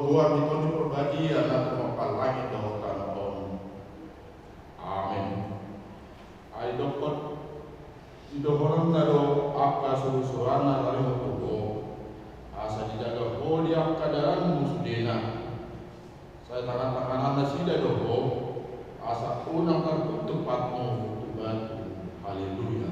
Tuhan itu diperbagi anak mempalagi doakan on. Amin. Ai dokot idohoran nado akka surusurana lari tubo asa dijaga holi akka daran musudena. Saya tangan-tanganan nasida doho asa unang tertupatmu Tuhan. Haleluya.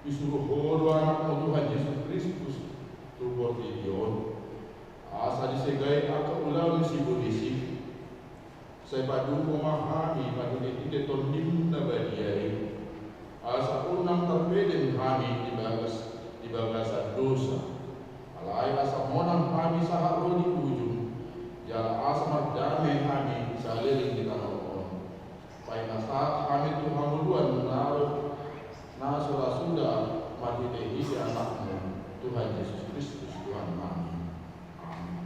Disuruh horo anakmu Tuhan Yesus Kristus tubuh video asa disegai aka ulang si polisi saya padu memahami padu tidak tondim na badiai asa unang terpeden kami di bagasan dosa alai asa monang kami saharo di ujung jala asa mardame kami saliring di tanah pai nasa kami Tuhan duluan menaruh nah sudah mati dehi anakmu Tuhan Yesus Kristus Tuhan kami. Amin.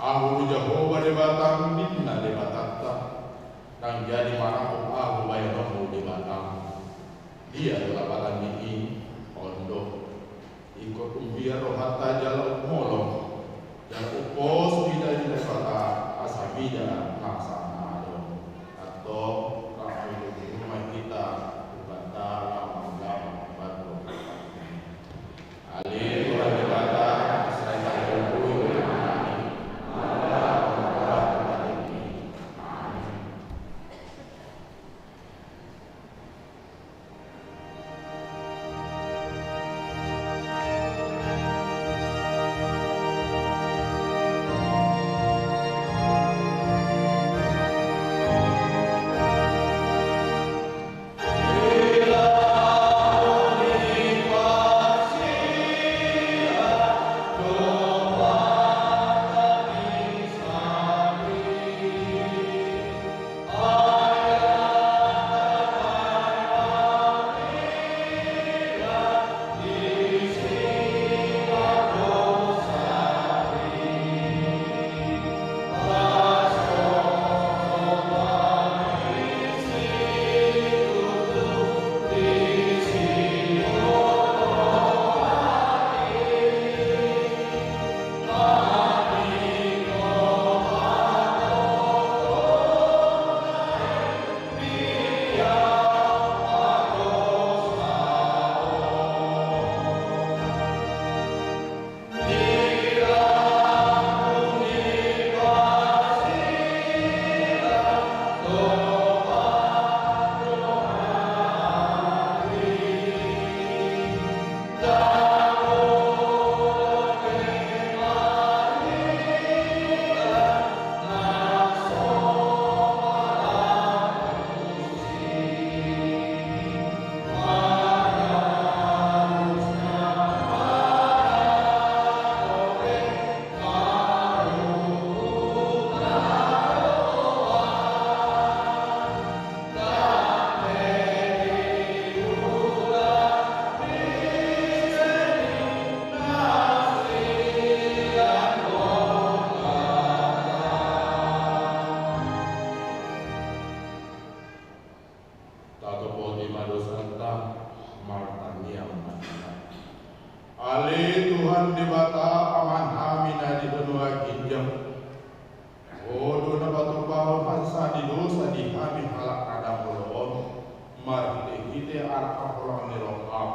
Aku Jehovah de batang minna de batata nang jadi marahku aku bayarmu de batang dia adalah batang ini ondo ikut umbiar rohata jalan molong dan upos tidak di kata asabida laksana atau rakyat di rumah kita berbata lama batu alih Tuhan berkata martania umatnya. Ale Tuhan di bata aman hamina di benua ginjam. Odo na batu bawah hasa di dosa di kami halak ada pulon. Mari kita arah pulang di roham.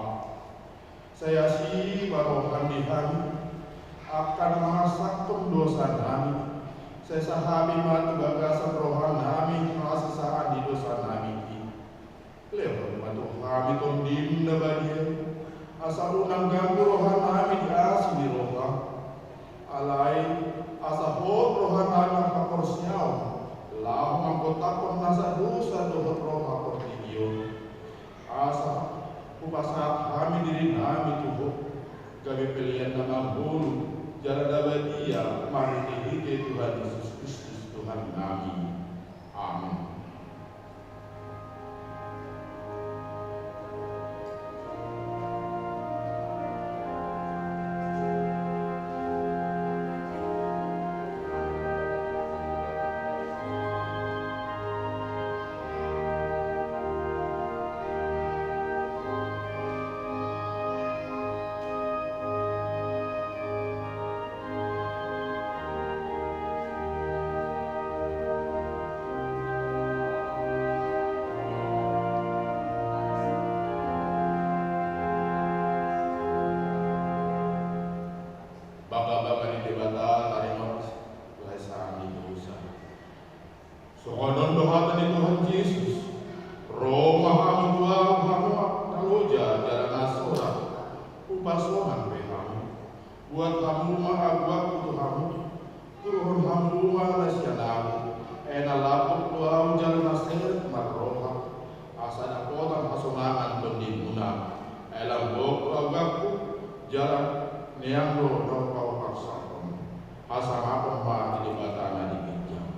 Saya si barohan di kami akan masakum dosa kami. Saya sahami matu gagasan rohan kami masasahan di dosa kami. Lewat matu kami tondim na badia. Asal unang ganggu rohan kami di asin di roham. Alai asa hot rohan kami kaporsiaw. Lahu mangkotakon nasa dosa dohot roha portigion. Asa upasat kami diri kami tubuh. Gabi pilihan nama bulu. Jalan abadia mari dihite Tuhan Yesus Kristus Tuhan kami. Amin. Bangga-bangga di debata tarimot Tuhan sami dosa. Sokonon doa ni Tuhan Yesus. Roma hamu dua hamu taloja jalan asora. Upasohan behamu. Buat hamu maagwak untuk hamu. Turun hamu malaysianamu. Lapuk doa jalan asir marroha. Asana kotan hasunaan tondimuna. Lambok agakku jalan Nianglo no kau paksakan asama pemba di batana di pinjam.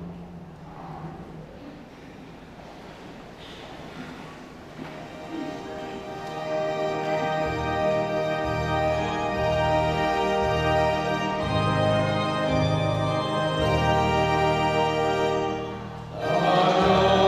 Oh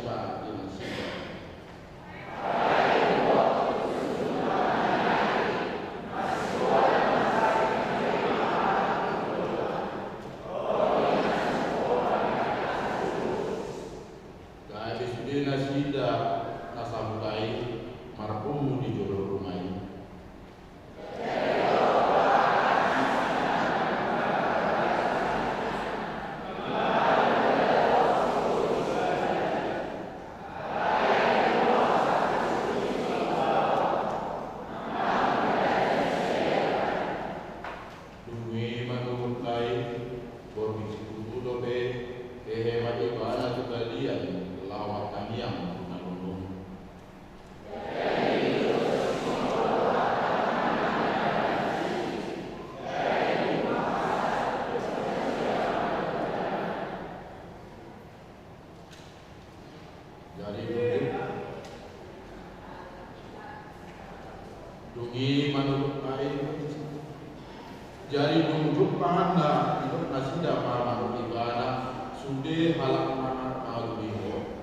Saiba dinasida. Gaya dinasida nasabukai marhum di jodoh rumai. Dungi manurut lain jari duduk pahanda hidup nasida mama ibana sude halak mana malubiho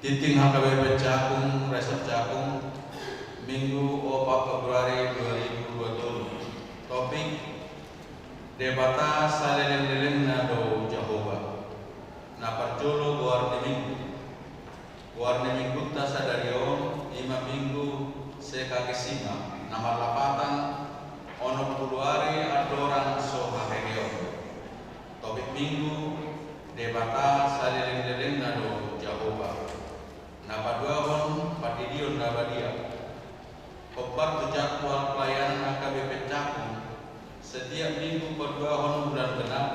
Titing HKBP Cakung, Resort Cakung, Minggu 4 Februari 2020. Topik Debata Saleleng-leleng Nado Jehovah. Naparjolo Guarni Minggu. Guarni Minggu Tasadario, 5 Minggu Sekakisima, Nama Lapatan, Ono Puluari Adoran Sohakegeo. Topik Minggu Debata Saleleng-leleng Nado Jehovah. Napaduahon Patidion Nabadia. Obat jadwal pelayanan HKBP Cakung setiap minggu perduahon bulan genap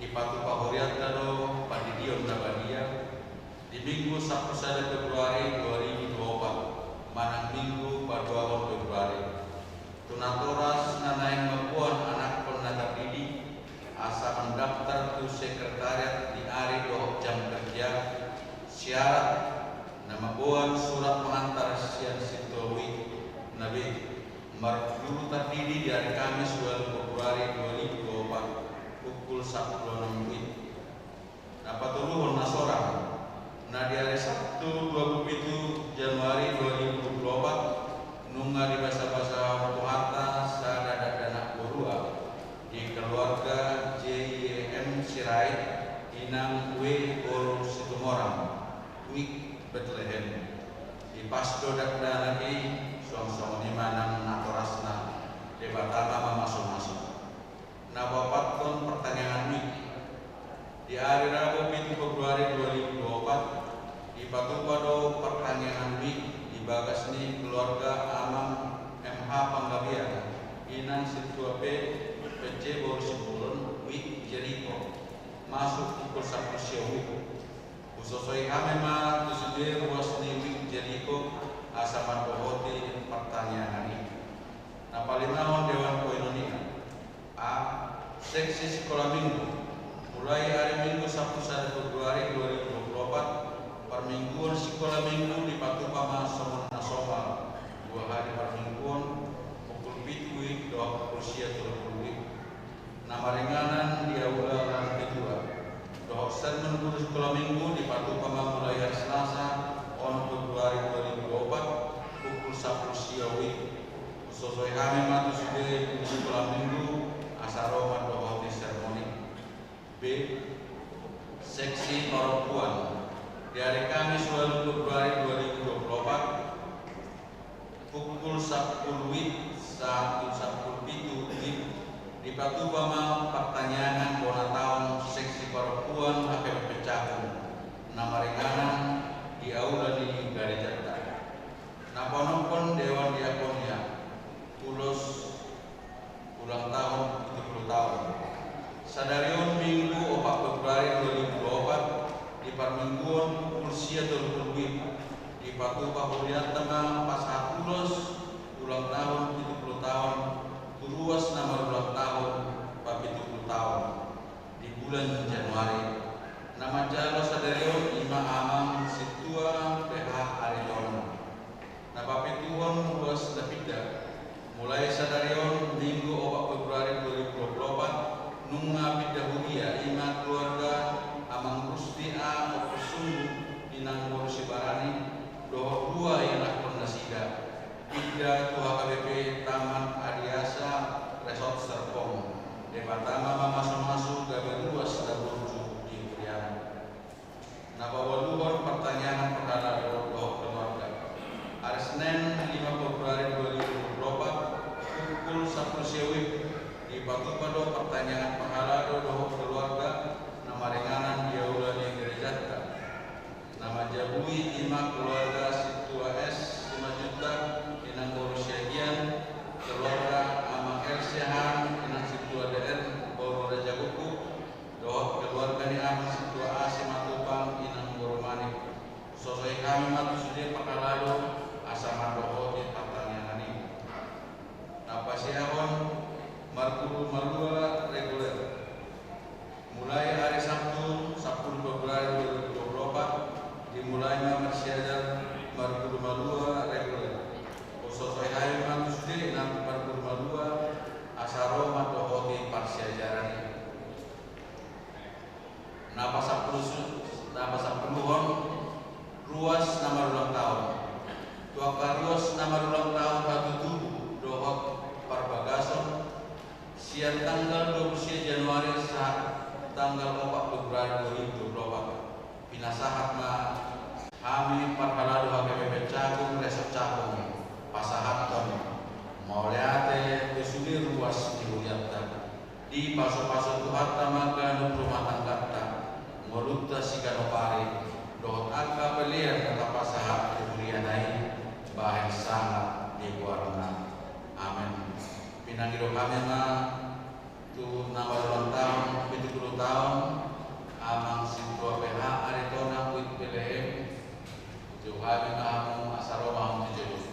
di Patu Pahuriat Dado Patidion Nabadia di minggu 1 Februari 2024 manang minggu perduahon Februari. Tunatoras nanaing mapuan anak penagar didik asa mendaftar ke sekretariat di hari 2 jam kerja syarat nama buan surat pengantar sian situawi Nabi Marguru terdiri dari Kamis 2 Februari 2024 pukul 10.06 WIB. Napatuluhun nasorang na di hari Sabtu 27 Januari 2024 nunga di bahasa-bahasa Tuharta sadada dana Borua di keluarga JYM Sirait Inang W Goro Situmorang Wik Bethlehem di Pasdo Dakda lagi suang-suang ini manang natorasna debatama masuk-masuk. Nabapatkon pertanyaan wik di hari Rabu 7 Februari 2024 di Patupado pertanyaan wik di Bagasni keluarga Amam MH Panggabian Inang Situa P PC Borsipulun wik Jericho masuk pukul 1 siang wik usosoi hamema tusudir wasni wik Jericho asaman bohoti pertanyaan ini. Napalimahon Dewan Koinonia A. Seksi Sekolah Minggu mulai hari Minggu 1 Februari 2024 permingguan sekolah minggu di Patupama Somon Nasomal 2 hari permingguan pukul 7 wik doa usia 30 wik. Nama ringanan di aula lantai 2 doa sermon guru sekolah minggu di Patupama mulai hari Selasa 1 Februari 2024 pukul 10 siang wik. Sosoi kami matu sudah di sekolah minggu asaroma doa seremoni. B. Seksi perempuan di hari Kamis 2 Februari 2024 pukul 10 wik 1:10 wik di Patupama pertanyaan bona tahun seksi perempuan HKBP Cakung. Nama ringanan di aula di Gereja Jatah. Napa-napa Dewan Diakonia Pulos ulang tahun 70 tahun. Sadarion Minggu 4 Februari 2024 di permingguan pukul sia 30 wib di Patupa Huriat Tengah pas Pulos ulang tahun 70 tahun turuas nama ulang tahun 70 tahun di bulan Januari. Nama jalo sadarion Ima Amang Situa PH Arizona. Nama pituan luas Davida mulai sadarion Minggu 4 Februari 2024 nunga pidahuria Ima keluarga Amang Rusti A Opusung Inang Borusi Barani doa 2 yang akon nasida Ida Tua KBP Taman Adiasa Resort Serpong Departama masuk-masuk gawe luas daburju di Priana. Napa waluhon pertanyaan perdana doa keluarga hari Senin 5 Februari 2024 pukul 1 siang di Patupado pertanyaan pahala doa keluarga nama ringanan di aula di Gereja Jatah. Nama Jabui Ima keluarga Situa S 5 juta Inang Borusyagian keluarga Amang Elsihan Inang Situa DR Boro Raja Buku doa keluarga di Amang Situa A Simatupang Inang Boromani. Sosai kami matu sudir pakalado asama doa di pertanyaan ini. Napa siahon Marguru Malua reguler mulai hari Sabtu 10 Februari 2024 dimulai Masyajar Marguru Malua reguler sosai hari matu sudir nam Marguru Malua asaro matu hoti parsyajarani. Napa sapuluhon ruas nama ulang tahun. Tuaka ruas nama ulang tahun Ratu Tubuh Dohok Parbagason siang tanggal 20 Januari saat tanggal 4 Februari 2024 pinasahat na kami parhalado HPP Cakung Resep Cakung pasahat ton mauliate besuli ruas di Huliata di paso-paso Tuhan tamaga no rumah tangga Molutta Siganopari dohot angka pelian kata pasahat Hulianai bahan sangat di warna amin pinangiro kami tu nama ulang tahun 70 tahun amang sintua PH Aritona Wit PLM Tuhan kamu asaroma tujuh.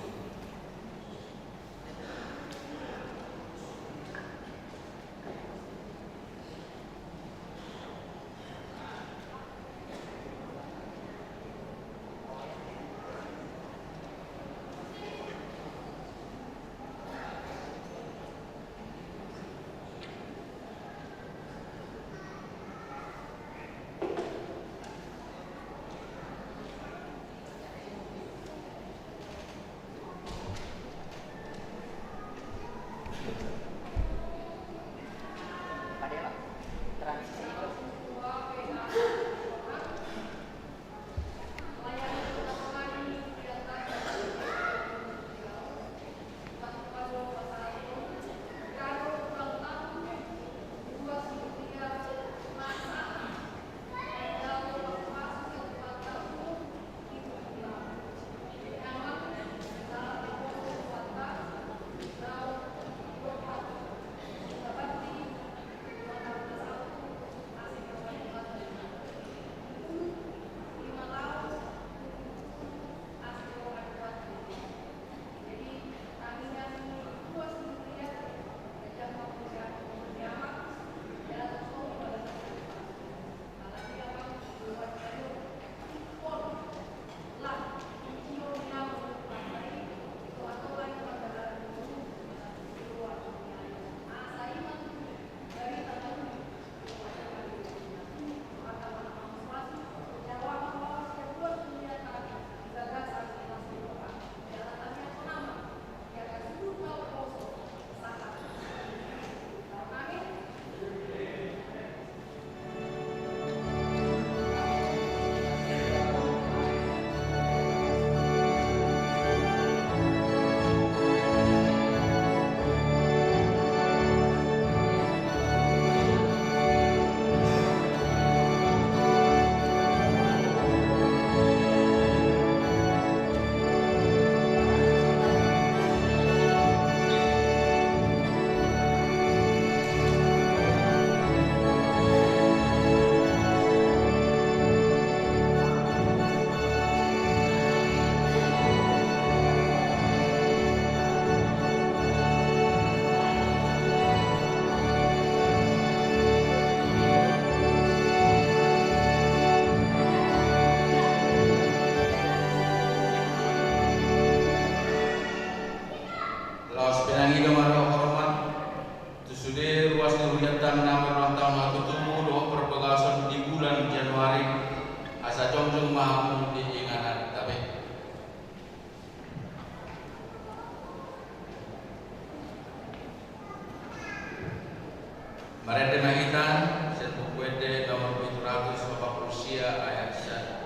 Marete Mahitan, Serbu Kwede nomor 740 Sia ayat 1.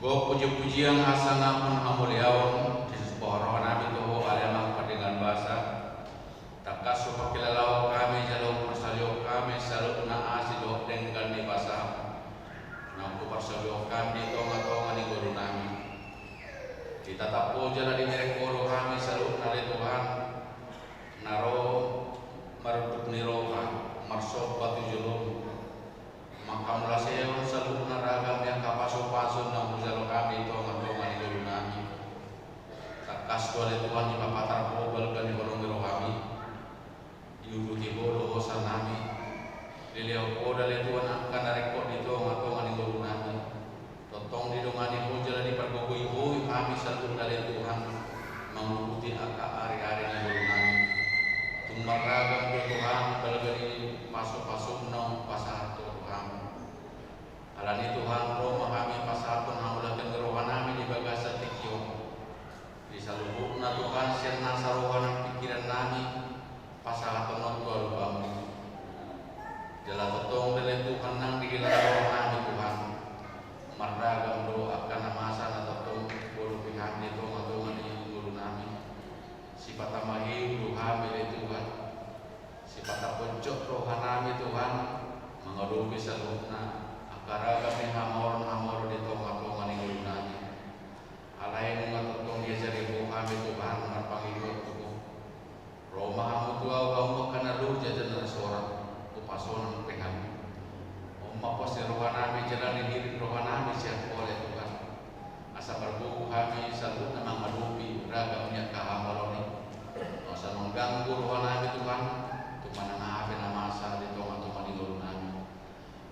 Go puji-pujian asana pun hamuliawan di sebuah nabi tuh alemah dengan bahasa takas supakilalau kami jalur persalio kami selalu naasi doh dengan di bahasa nampu persalio kami tonga-tonga di guru nami kita tapu jalan di merek guru kami selalu nari Tuhan naro merebut niroha marsob batu julung makam laseo selalu naragam yang kapasu-pasu nampu jalur kami tonga-tonga di guru nami takas dua Tuhan di papatar pobel kan di gorong kami yudu tibo lo hosan nami liliau ko dale Tuhan akan rekod di tonga-tonga di guru nami totong di dongani po jalan di pergogoi kami selalu dale Tuhan mengikuti angka hari-hari di guru nami tumaragam ke Tuhan balgani masuk-masuk nong pasar Tuhan alani Tuhan Roma kami pasar Tuhan hamulakan gerohan nami di bagasa tikyo di salubukna Tuhan sirna saruhan pikiran nami pasal penon tua lupamu jalan totong dari Tuhan nang digilar nami Tuhan mardagam doa akan masa na totong bulu pihak di tonga-tonga di guru nami sifat amahi Tuhan dari Tuhan sifat pojok rohan nami Tuhan mengadupi salubukna akara kami hamor di tonga-tonga di guru nami alai nunga totong dia jari kami Tuhan menapang hidup tubuh Roma kamu tua kamu karena lu jajan seorang upason penghami Oma pasti rohanami jalan diri rohanami siap oleh Tuhan asa berbuku kami selalu memang menupi ragamnya kahamaloni masa mengganggu rohanami Tuhan untuk menanggapi nama asa di tonga-tonga di guru nami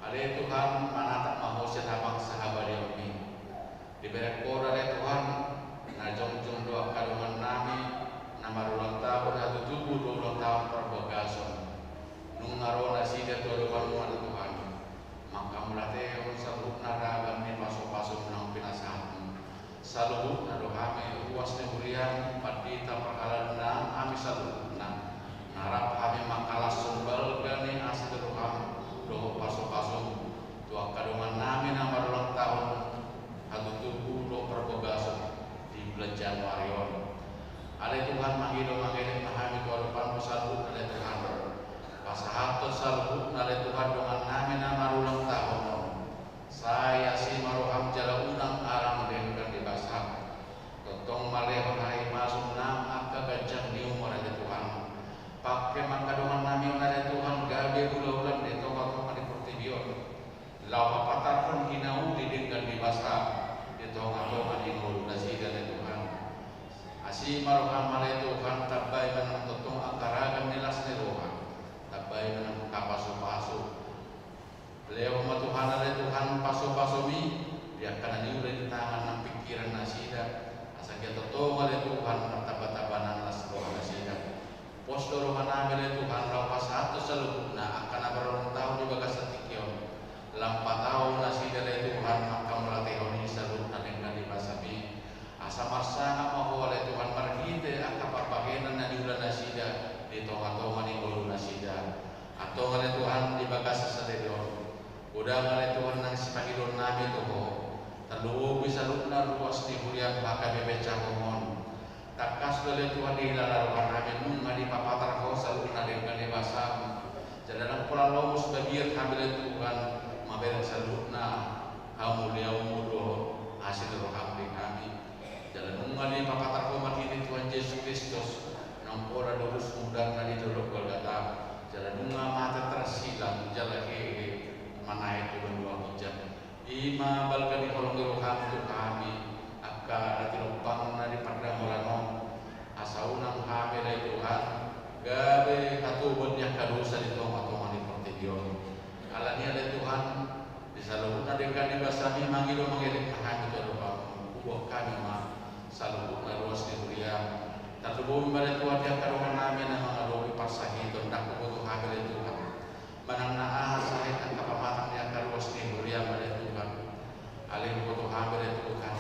ale Tuhan mana tak mahu sahabat sahabat yomi diberi koda oleh Tuhan na jong doa kadungan nami nama ulang tahun atau tubuh 20 tahun perbagason nung ngaro nasida tuan Tuhan maka melatih sabuk naragam ni pasok-pasok nang pinasahan salubuk na dohame ruas neburian padita perkalan nang kami salubuk na narap kami makalas sumbal gani asli doham doho pasok-pasok tua kadungan nami nama ulang tahun atau tubuh do perbagason di bulan Januari ada Tuhan mangido pahami korban salbuk ada Tuhan pasahato salbuk ada Tuhan dengan nami nama ulang tahun saya si maroham jala unang arang dengan di basah totong malehon hai masuk nam akka gajah ni umur ada Tuhan pakai maka dengan nami ada Tuhan gabe ulang di tonga-tonga di portibion lau patar pun kinau dengan di basah di tonga-tonga di ngulu nasi ada Tuhan asi maroham malai Tuhan tabai menang totong akaragam nilas ni Tuhan tabai menang kapasu-pasu beliau sama Tuhan ada Tuhan pasu-pasumi dia akan diurai di tangan dan pikiran nasida asal dia totong oleh Tuhan martabat-tabanan las Tuhan nasida pos dorongan ambil Tuhan lapas satu selubukna akan abaron tahun juga kasatikion lampat tahun nasida dari Tuhan maka melatih ini selubukna dengan dibasami asa marsana mahu oleh Tuhan marhite akap bagian na diulah nasida di tonga-tonga di gulu nasida atau oleh Tuhan di bagas sadedon udah oleh Tuhan nang sipagidon nami tuho terlubu bisa lukna ruas di bulian baka bebeca mohon takas oleh Tuhan di lalaruan nami nunga di papatar kau saluna dengan dewasa jadalang pula lomus bagian hamil Tuhan mabel saluna hamulia umudo hasil roham kami jalan umali papatar komat ini Tuhan Yesus Kristus nampora dorus mudah nadi dorok Golgota jalan unga mata tersilang jalan hehe mana itu berdua hijab ima balgani kolong roham tu kami akka nadi lubang nadi pada mulano asaunang kami dari Tuhan gabe katubun yang kadosa di tonga-tonga di portidion alani ada Tuhan di salubun adegan di basami mangido mangirik kami dorok buah kami mah salubuk na ruas di Buria tatubumi balik Tuhan dia karungan namin na mga lobi parsahito ndak kubuto kami Tuhan manang naa sahit ang kapamatang niya karuas di Buria balik Tuhan alin kubuto kami Tuhan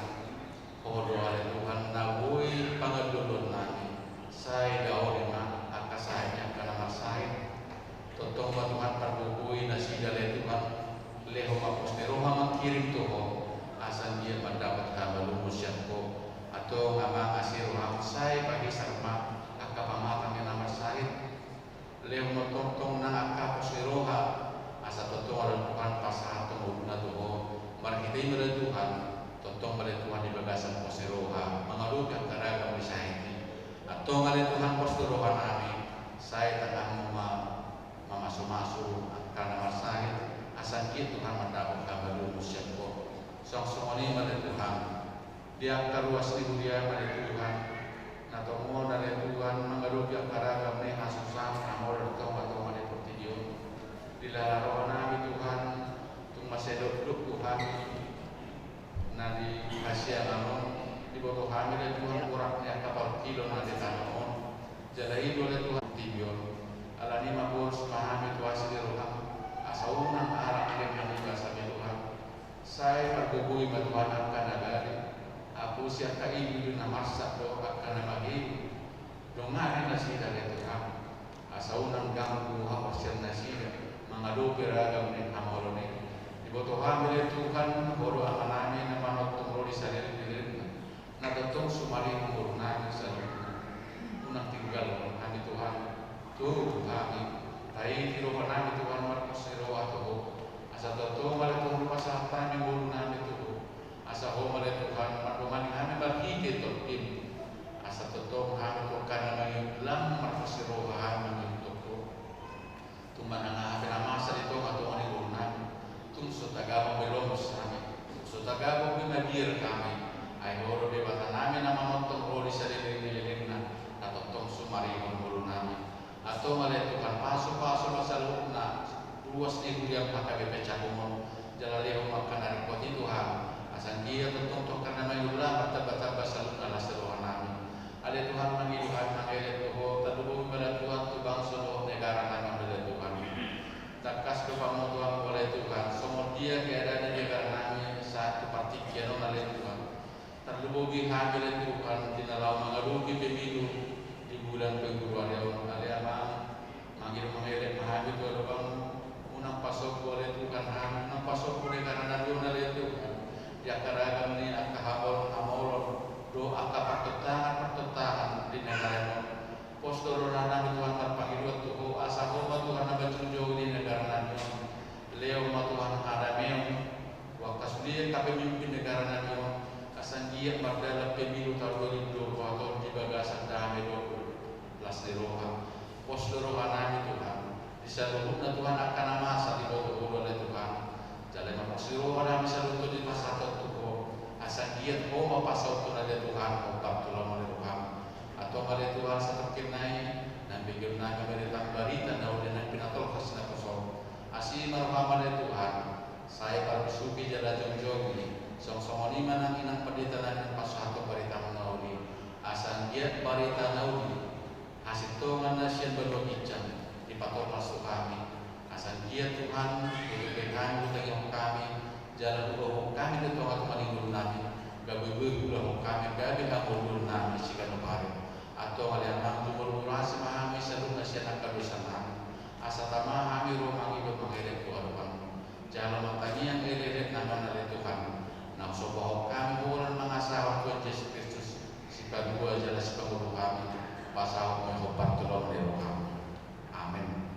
kodo alin Tuhan nabuhi pangadulon namin say daw lima akasahit ka na masahit totong ba Tuhan pagbubuhi na siya Tuhan leho mapos ni Roma magkirim to asan dia mendapat mengerti oleh Tuhan, totong oleh Tuhan di bagasan poseroha, mengalupi akaraga di saiti. Atau oleh Tuhan poseroha nami, saya tengah masuk karena masahit, asan Tuhan mendapat kabar musyapo. Song-songoni oleh Tuhan, dia karuas di dia oleh Tuhan, atau mau dari Tuhan mengalupi akaraga ni hasusam, amor atau oleh portidio. Dilarang nabi Tuhan, masih duduk Tuhan, nadi Asia namun di bawah kami dan Tuhan kurangnya kapal kilo nadi namun jalai oleh Tuhan tibiol alani mabur semahami Tuhan sediroham asaunan arah yang menunggu sampai Tuhan saya bergugui Tuhan akan nagari aku siapa ibu dina masak doa akan nabagi dongari nasi dari Tuhan asaunan ganggu hawasan nasi mengadu beragam dengan amalone Iboto hamil Tuhan horo amanami na manot tumro di sarili dilirna na datong sumali umurna sa unang tinggal kami Tuhan tu kami tayo tiro kami Tuhan marcos ero ato asa datong mali Tuhan pasahatan yung ulo namin tu asa ho mali Tuhan madumani kami barhite tolkin asa datong kami Tuhan kana ngayon lang marcos ero kami untuk tumanang pinamasa dito ato ani ulo namin sotagamo belum kami, sotagamo binadir kami. Ay horo de bata namin na manotong roli sa dililing na natotong sumarimon mulu namin. Ato maletukan paso-paso masaluk na luas ni guyang pakabe pecakumon jalaliho makanari ko Tuhan. Asan dia totong karena mayula bata-bata saluk na laseruhan namin. Ale Tuhan mangiluhan mangilit tuho tadubo mala Tuhan tubang solo negara namin mala Tuhan. Takas kepada Tuhan oleh Tuhan, semua dia keadaan di negara kami satu partikian oleh Tuhan. Terlebih hamil Tuhan di dalam mengaluki pemilu di bulan Februari aliamang manggil hamil Tuhan unang pasok oleh Tuhan unang pasok oleh karena Nabi oleh Tuhan. Dia keragam ni akahabon amolon doa pertentangan di negara Postor Nabi Tuhan terpanggil Tuhan asal Tuhan nabajunjau di negara Nabi Leo Tuhan Adameo waktu sudah tapi memimpin negara Nabi asan dia berdala pemilu tahun 2020 atau di bagasan damai 20 di roha Postor Nabi Tuhan di seluruhnya Tuhan akan masa di bawah oleh Tuhan jalan maksudnya Nabi selalu di masa Tuhan asan dia mau pasal Tuhan oleh Tuhan obat Tuhan oleh Tuhan atau pada Tuhan seperti naik dan pikir naik berita berita dan udah pinatol kasih kosong asih marham pada Tuhan saya bersuki jalan jongjogi song-song ini manang inang pendeta dan pas satu berita menaudi asal dia berita naudi hasil tongan nasian berlogican di patol masuk kami asal dia Tuhan berikan kami kami jalan ubah kami di Tuhan meninggal nabi gabi-gabi kami gabi kabul nabi sikan kemarin atau kalian mampu berurasi memahami seluruh nasihat kadosan kami asa tamahami rumah hidup mengirit Tuhan jalan matanya yang irit nama nalih Tuhan nak soboh kami bulan mengasah Tuhan Yesus Kristus si kedua jelas pengurus kami pasal menghobat tolong dari kami amin.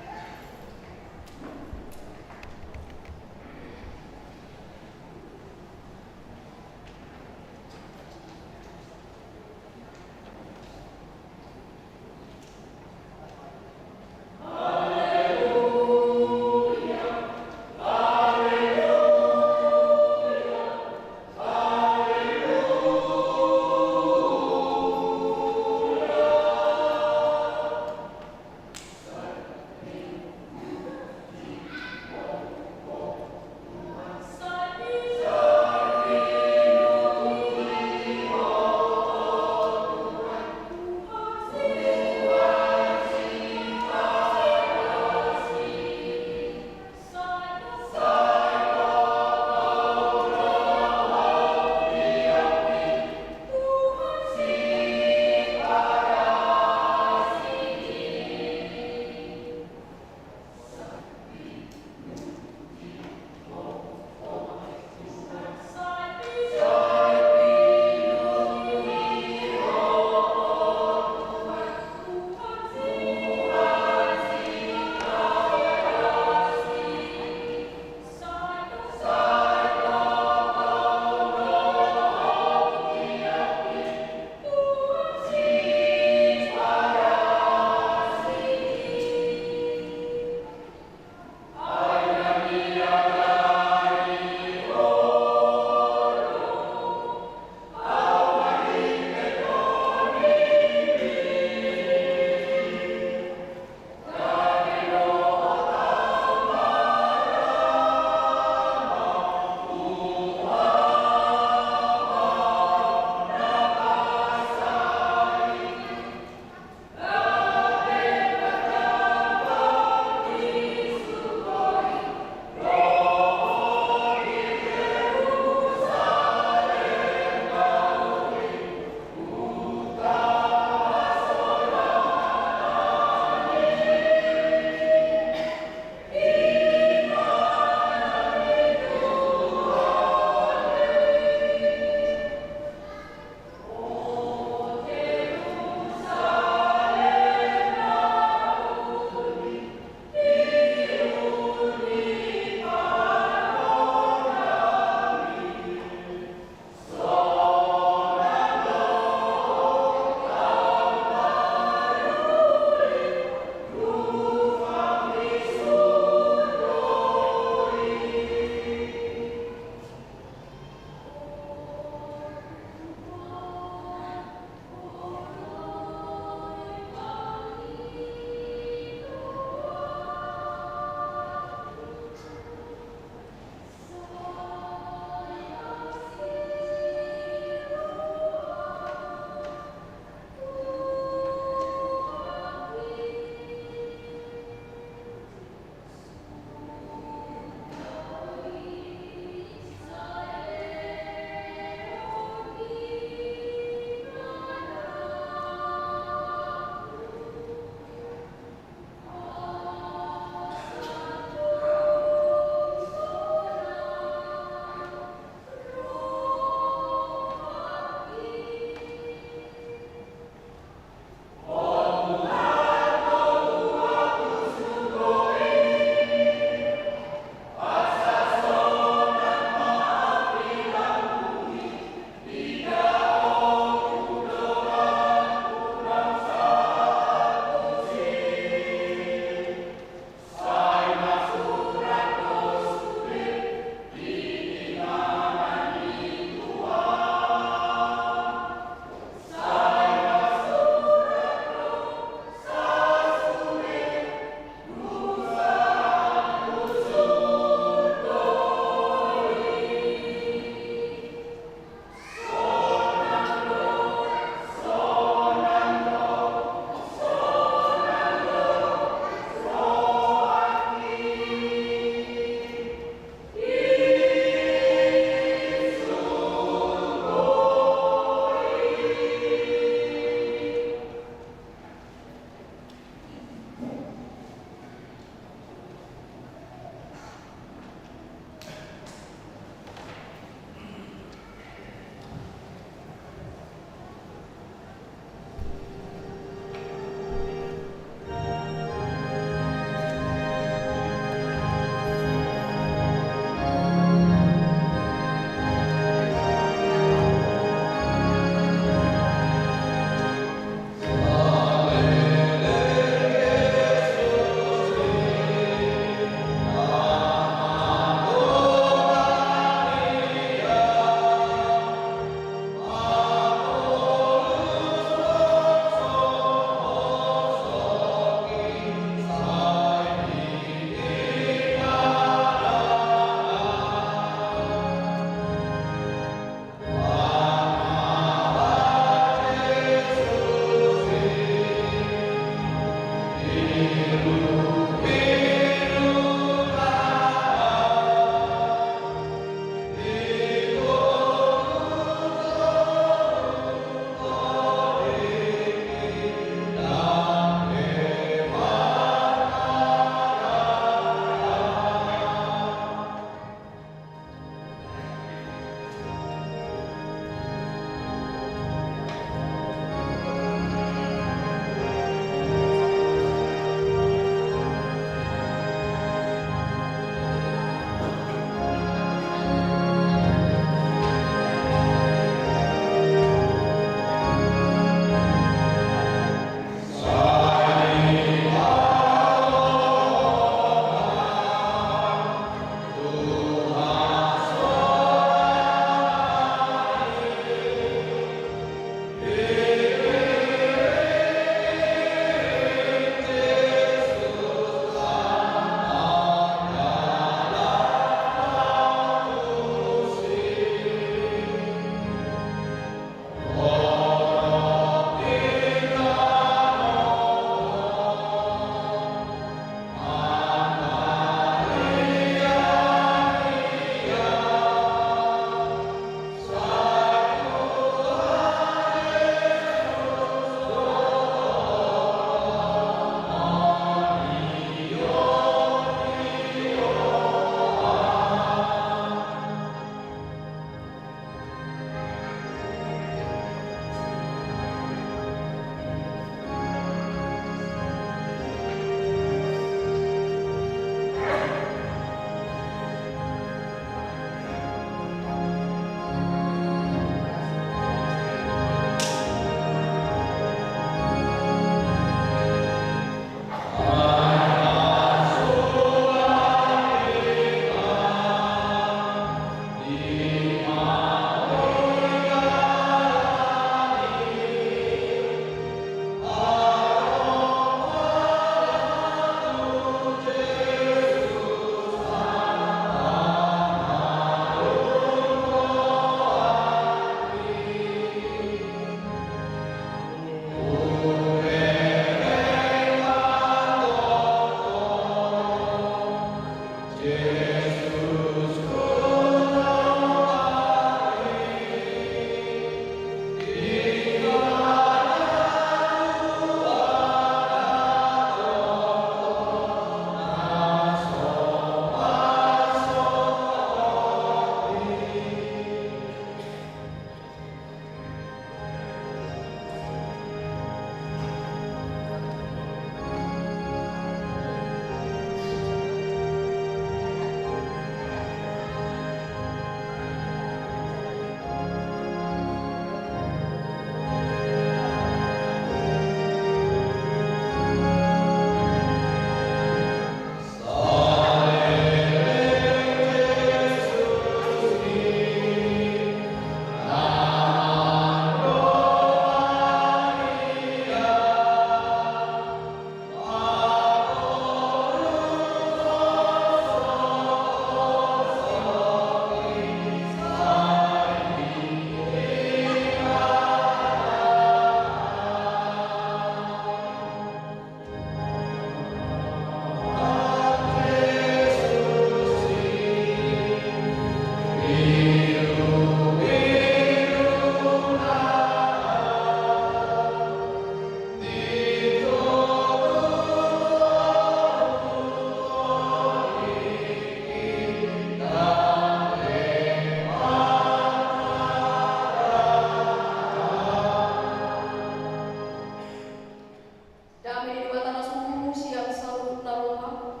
kami di batana sungguh siang salut naroha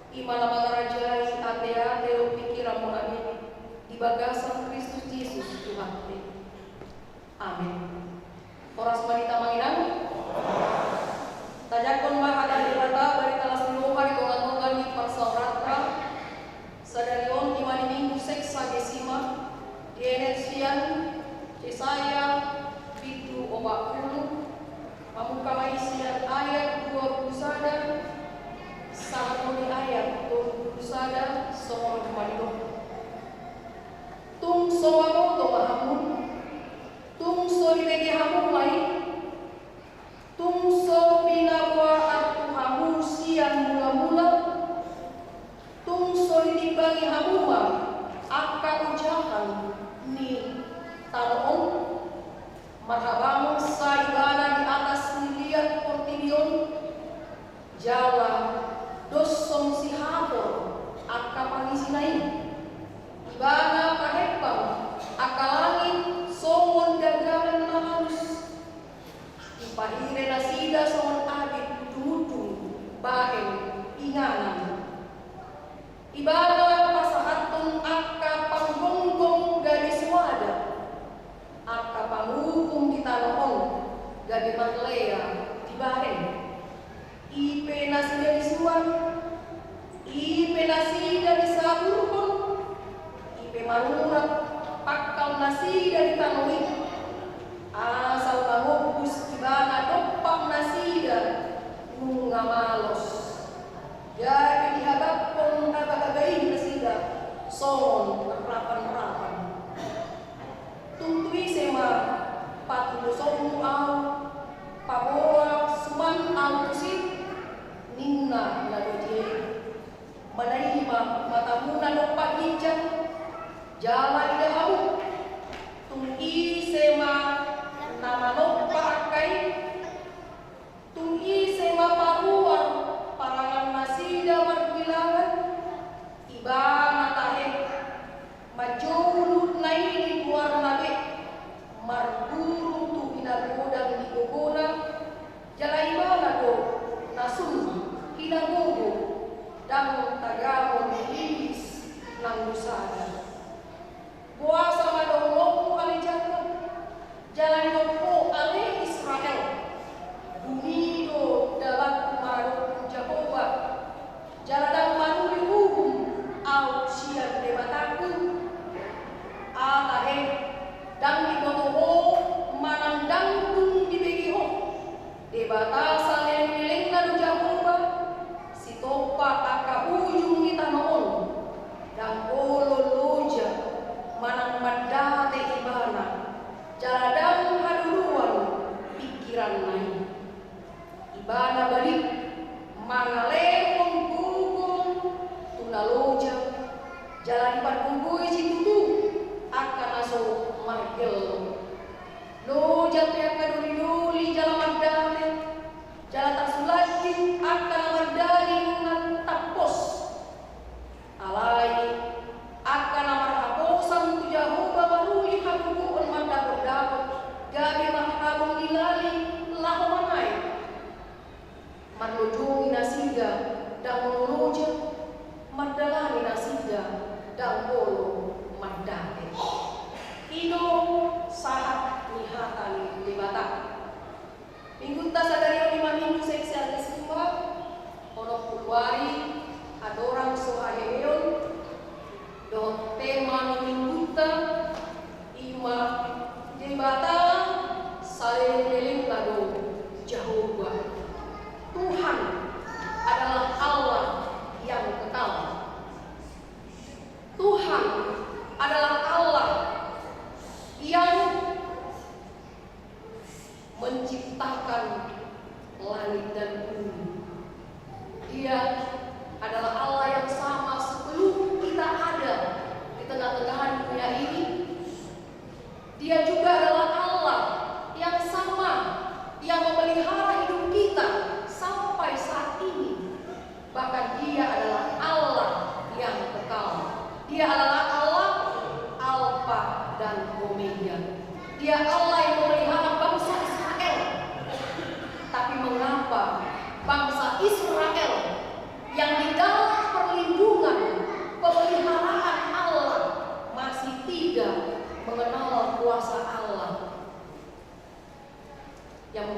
imana mangarajai ate-ate lo pikiran mo amin di bagasan Kristus Yesus Tuhan. Amin. Oras wanita manginang tajakon mahada di rata bari talas niluha di tongan-tongan di parsauratra sadarion imani minggu seksa gesima di energian Yesaya Bitu Oba Ulu Pamuka Maisian ayat 20 sada saat muli ayat 20 sada soal kemadilo tung soamo to mahamun tung so dilege hamu mai tung so binabwa atu hamu siang mula-mula tung so ditimbangi hamu ma akka ujahan ni taroong marhabang sa ibana di atas miliar portilion jala dosong si hapor akka pangisinain ibana kahepang akka langit somon gagalan na halus ipahire na sida somon abit dudung bahen inganan ibana pasahatong akka panggonggong gadis wada akka panghukum di tanahon gadi maglea di bahen ipe nasi dari suan ipe nasi dari saburkon ipe manurat pakal nasi dari tanawin asal mangubus ibana dopak nasi dari nunga malos jadi dihabakon abag-again nasi dari songon rapan-rapan tuntui sema patulosong au paboa suman au kusip ninna ladoje manaima matamuna no pagijan jala ida au tungi sema nama no pakai tungi sema paruar parangan nasida marbilangan ibana tahe majulut naini buar nabe marguru tu inagodang di gogona jala ibana do nasun kinagogo dan tagamon ilis nang dusada puasa madoloku ale jakob jalan lopo ale Israel bumido dalam marok Jehovah jalan manuli hukum au sian debataku alahe dan dibotoho manandang tung dibegiho debata salen miling nadu Jehovah si topa aka ujung kita noon dan bolo loja manang mandate ibana jaladang haduluan pikiran lain ibana balik mangalehon gugung tunaloja jalan padugui citutu akan aso margel loja akan duli jalan mandate jalan tak sulati akan mardani dengan tapos alai akan amar haposan tu Jehovah maruli habubuan manda berdapat gabi mahabong ilali lahu manay manlujungi nasiga dan menuja mardalani nasiga dan bolo mardate ino saat nihatani debata minggu ta sadari 5 minggu seksi semua ono pulwari adorang soaheon do tema minggu ta ima debata saling eling lado Jehovah Tuhan adalah Allah yang kekal Tuhan adalah Allah yang menciptakan langit dan bumi. Dia adalah Allah yang sama sebelum kita ada di tengah-tengah dunia ini. Dia juga adalah Allah yang sama yang memelihara hidup kita sampai saat ini. Bahkan dia adalah Allah yang kekal. Dia adalah Allah Alfa dan Omega. Dia Allah yang memelihara bangsa Israel. Tapi mengapa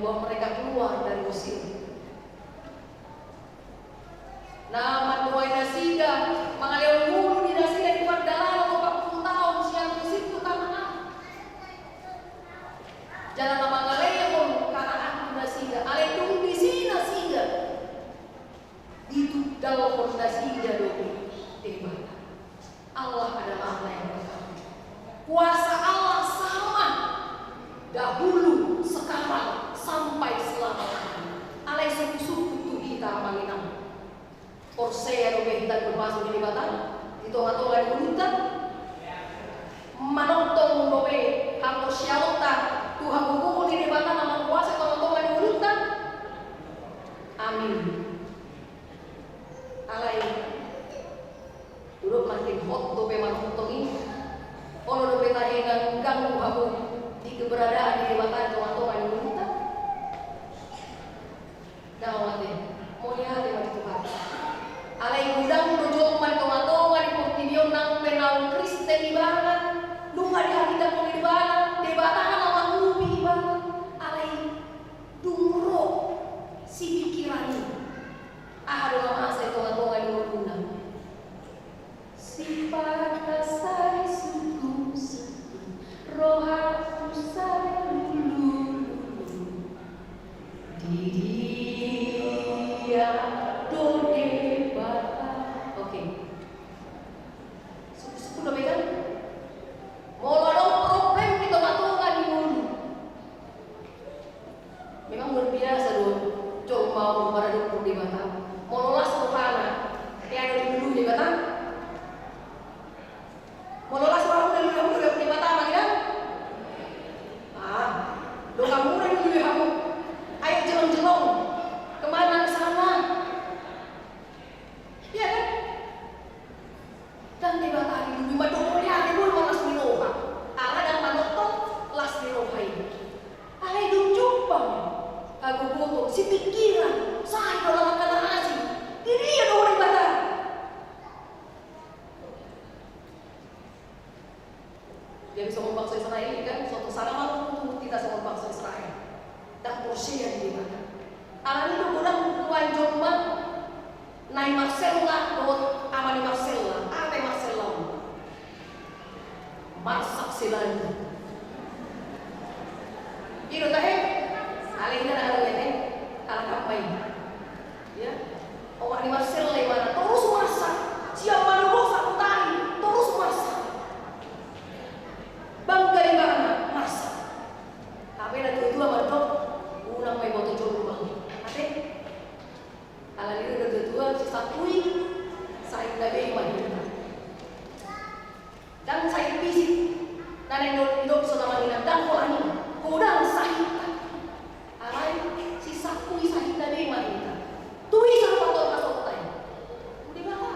membawa mereka keluar dari Mesir. Nah, manduai nasiga, mengalir mulu di nasiga di Magdalena 40 tahun siang di situ karena jalan nama ngaleon karena aku nasiga, ale dung di sini nasiga. Itu dalam nasiga dong. Allah adalah Allah yang berkata. Kuasa Allah sama dahulu, sekarang, sampai selamanya. Allah suku-suku tu kita malinam. Orsea dobe kita bermasuk di batang, itu atau lain bunutan. Manotong dobe hako syauta, Tuhan buku di batang nama kuasa atau lain bunutan. Amin. Alai duduk makin hot dobe manotong ini. Kalau dobe tahengan ganggu hamu di keberadaan di batang atau lain bunutan. Dawatnya, mau lihat di Tuhan. Alay gudang dojong man tomatongan di portibion nang penau Kristen ibarat lunga di hatikan mo ibarat debatahan ang ubi ibarat alay dumro si pikiran ahado ng asa tomatongan di gudang si pagkasay sukus roha kusay lulu di dia dode. Sudah pegang? Mau ada problem kita matungan di mulut. Memang luar biasa dong. Coba para dokter di Batam. Mau lolos ke mana? Kayak ada di dulu di Batam. Mau lolos orang dari dulu di Batam lagi kan? Lo kamu dari dulu kamu. Ayo jelong-jelong. Kemana ke sana? Iya kan? Dan di Batam di Madonnya ada pun malas miloha. Ala dan manotot las miloha ini. Ala hidup jupang. Aku butuh si pikiran. Saya dalam makanan nasi. Ini dia dong di Batam. Dia bisa membangsa Israel ini kan suatu sarama untuk kita sama bangsa Israel. Dan Hosea di Batam. Ala itu kurang tuan Jombang. Naik Marcella, buat amani Marcella. Apa Marcella? Marsak silanya. Iro tahe, alih na ada lene, ala kampai. Ya, orang di Marcella mana? Terus masak. Siapa manusia aku tadi, terus masak. Banggai mana? Masak. Tapi ada dua mandok, unang may boto rumah. Ate, ala ini ada dua sisakui, saya gawe mahina. Dan saya bisik dan yang hidup selama ini dan pola ini kodang sahita alai si sakui sahita deh mahita tuhi sama patol kasotai udah bawa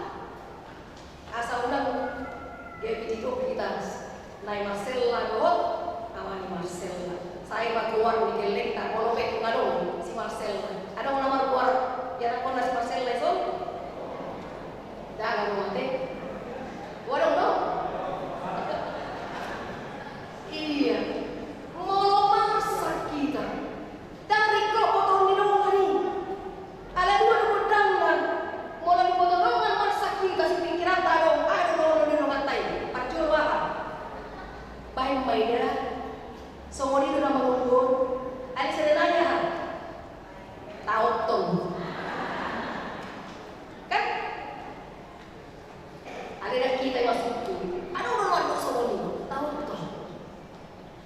asal undang dia hidup kita naik Marcella doh amani Marcella saya pak keluar di kelek tak kalau pek ngado si Marcella ada orang nomor keluar yang aku nasi Marcella so dah nggak mau mati waduh dong. Iya, mau masak kita. Dan riko potong di dong hari. Ada dua pedang kan. Mau lagi potong dongan masak kita si pikiran tadong. Ada mau di dong mantai. Pacul wah. Baik dia. Semua di dalam mundur. Ada sebenarnya. Tahu tuh. Kan? Ada dah kita yang masuk tu. Ada orang masuk semua ni. Tahu tuh.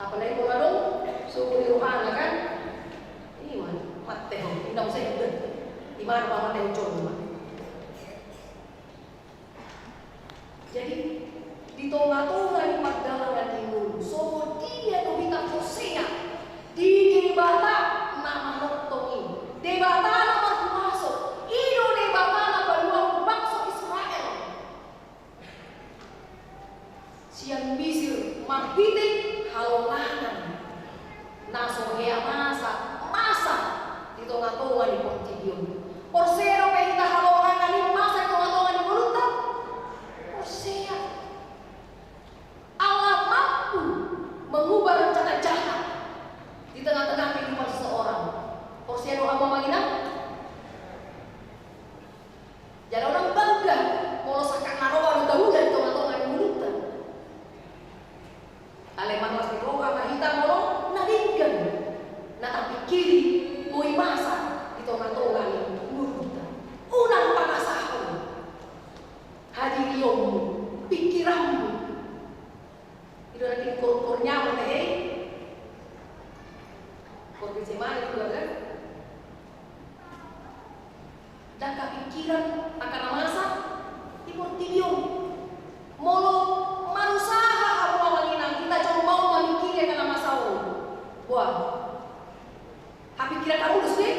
Apalagi kalau dong suku di rumah kan, ini mati dong, tidak usah hidup. Di mana pak mati coba. Jadi di tengah-tengah di Magdalena Timur, so dia dobita Hosea di Debata nama nontongi, Debata nama masuk, Ido Debata nama luang bangsa Israel. Siang bisir magbitik. Halonganan naso hea masa di tengah-tengah di Pontibion. Orsero dan kepikiran akan masa di Portibion. Molo manusaha kamu awanginang kita coba mau memikirkan akan masa o. Wah, kepikiran kamu dulu sih?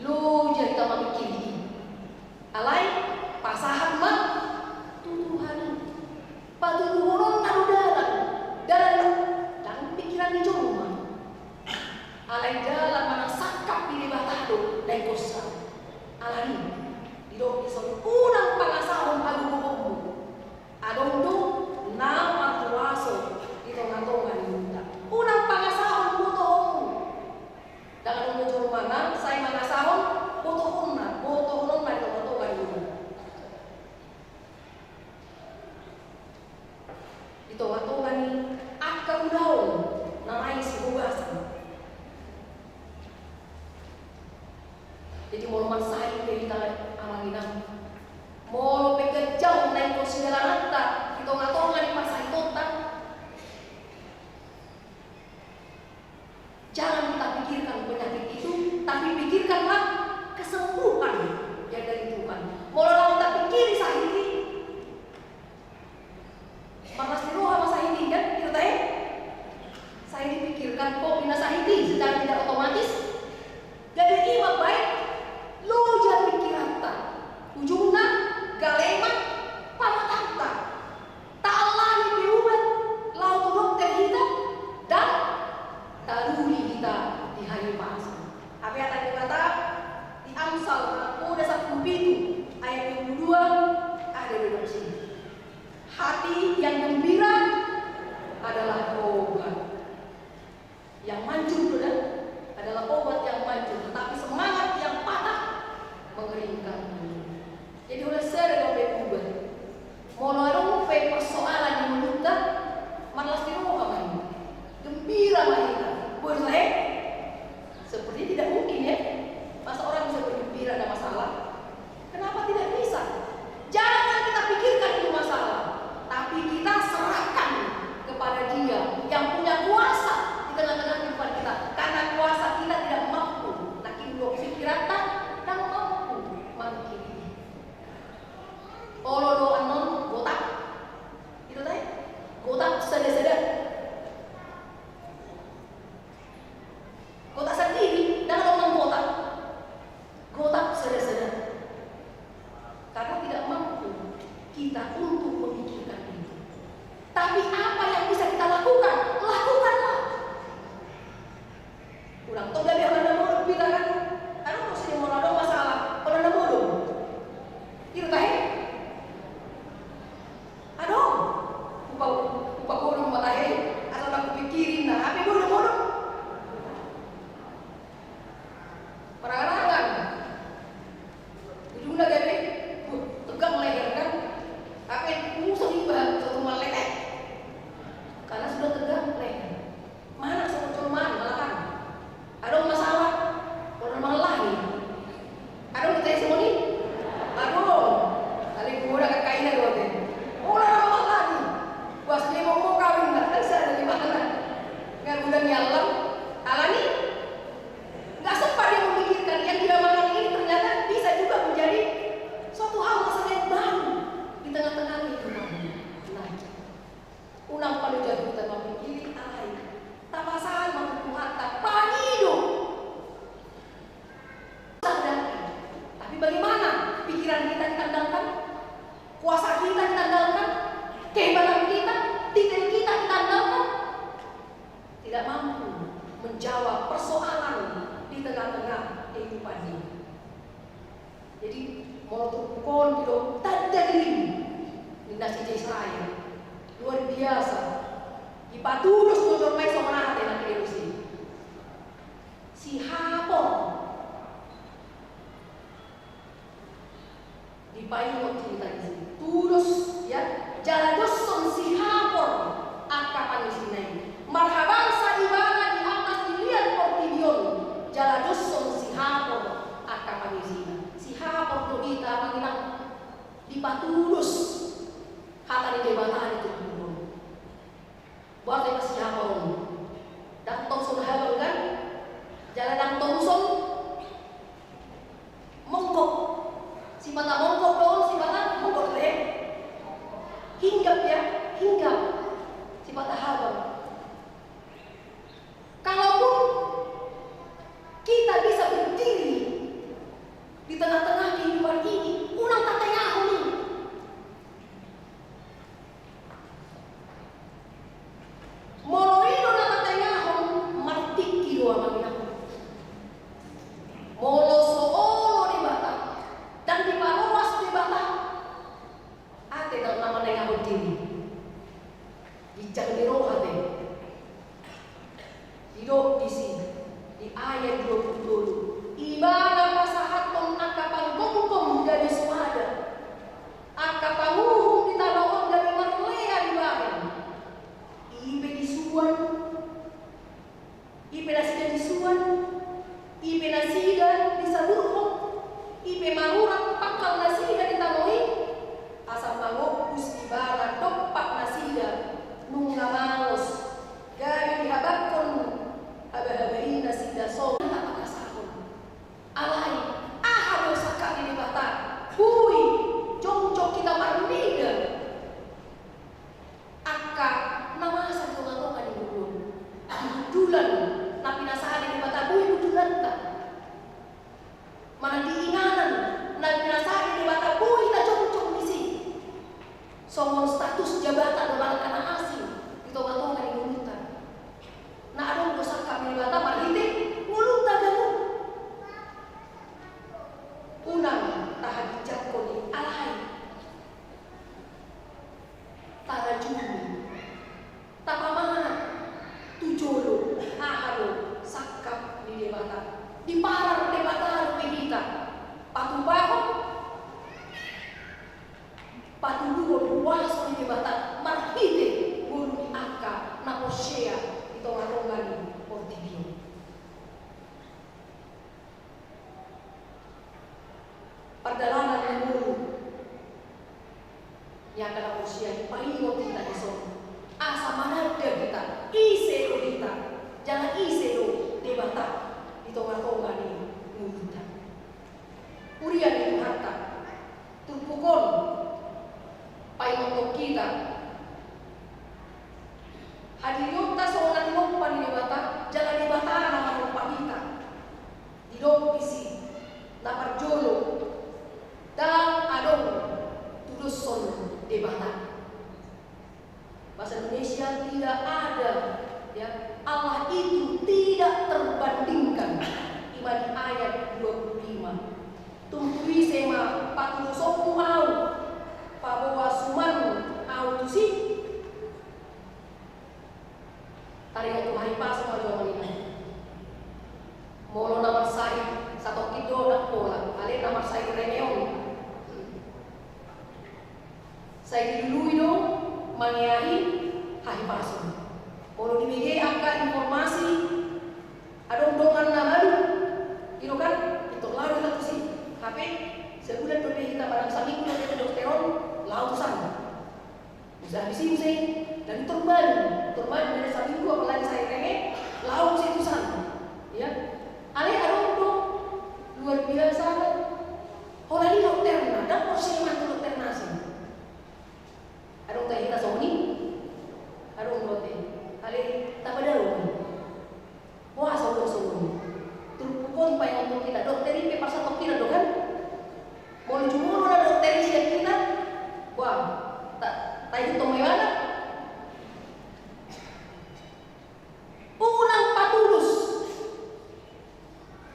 Lo jadi kita memikir alai pasahan mah tuduhan patuduhan narudalan dan pikiran di rumah alai dalam mana sakap pilih batado dan kosa alai di doa disol unang pangasahon pagugumu adong do nama tuaso itu ngatongan yuta unang pangasahon butohmu dengan menjur mana saya mangasahon butohon na itu ngatongan yuta itu ngatongan ni akar daun namanya si bugasan. Jadi mau masai kita amanginang mau pegang jauh naik konsideran anta kita ngatongan di pasai total. Jangan kita pikirkan penyakit itu, tapi pikirkanlah kesembuhan yang dari Tuhan. Mau kita pikir sahidi manas di roha masa ini kan kita tahu saya dipikirkan kok bina sahidi secara tidak otomatis jadi imam baik lo jangan pikiran tak ujungnya galema pamatanta tak Allah yang diubah lau dokter kita dan taruri kita di hari pasang apa yang tadi kata di Amsal udah 1 ayat 22 ada di sini. Hati yang gembira adalah obat yang manjur adalah obat yang manjur, tetapi semangat yang patah mengeringkan. Jadi oleh saya berubah. Monolong persoalan yang menunda malas di rumah main. Gembira main. Buat saya seperti tidak mungkin ya. Masa orang bisa bergembira ada masalah? Kenapa tidak bisa? Jangan kita pikirkan itu masalah. Tapi kita serahkan kepada Dia yang punya kuasa di tengah-tengah kehidupan kita. Karena kuasa kita tidak mampu. Lakin dua pikiran tak dan mampu mengkiri. Olo anon gotak, itu tadi gotak sedar. Gotak sendiri dan orang gotak, gotak sedar. Karena tidak mampu kita untuk memikirkan itu. Tapi apa yang bisa kita lakukan? Lakukanlah. Kurang tahu dari orang bodoh kita kan? Karena maksudnya mau ada masalah orang bodoh. Itu tahu? Aduh, upah bodoh matahari. Asal aku pikirin nah, apa bodoh? Perangan. Ujungnya gede. Tegang leher kan, tapi musuh ibarat satu malaikat karena sudah tegang leher. Mana sebetulnya malah kan? Ada masalah, orang malah nih. Ada testimoni, aduh, kali gue udah kekain ada waktu. Orang malah nih, gua sendiri mau kawin nggak? Bisa dari mana? Nggak udah nyalam, alami. Nggak sempat dia memikirkan yang dia makan ini ternyata bisa juga menjadi suatu hal masalah yang baru di tengah-tengah kehidupan. Nah, unang pada jatuh kita memikiri air, tak pasangan mampu mata, panido. Tapi bagaimana pikiran kita ditandalkan, kuasa kita ditandalkan, kehebatan kita, detail kita ditandalkan, tidak mampu menjawab persoalan di tengah-tengah kehidupan ini. Jadi Molotov tidak tanda diri di nasi Israel luar biasa. Ipatulus tutur mai sama nate nanti delusi. Si Hapor di payung cerita di sini. Tulus ya, jaladoson si Hapor akapan di sini. Marhaban sa ibana di atas dilihat Portibion. Jaladoson si Hapor akapan di sini. Si Hapor tu kita manginang di patulus kata di jabatan itu buat dia si Hapor dan tong sun habel kan jalan yang tong sun perjalanan menurut yang kena usia paling kita di sana. Asa mana kita, ise kita, jangan ise lo debata di tonga-tonga ni muda. Urian itu harta, turpukon, paling untuk kita. Hadirin tak seorang timpan di debata, jangan debata nama lupa kita. Di dok isi, napar jolo, dan adong tulus son debata. Bahasa Indonesia tidak ada, ya. Allah itu tidak terbandingkan. Iman ayat 25. Tumtui sema patusoku au, pabawa suman au tusi. Tarik itu hari pas sama jawaban ini. Molo nomor saya satu kilo dan pola. Ale nomor saya reneon. Saya dulu itu mengiahi hari pasu. Kalau dibagi angka informasi, ada undangan lalu, itu kan itu lalu satu sih. HP sebulan lebih kita barang seminggu kita dokteron lalu sana. Bisa habis ini dan turban dari seminggu apalagi saya pengen lalu situ sana. Ya, ada undang luar biasa. Orang ini dokter ada porsi mantu dokter nasi. Ada orang kita soni, ada orang dokter. Ale tak pada orang. Wah soni. Turpukon payah untuk kita dokter ini pasal tok kita kan. Mau cuma orang dokter siap kita. Wah tak itu mana? Ulang patulus.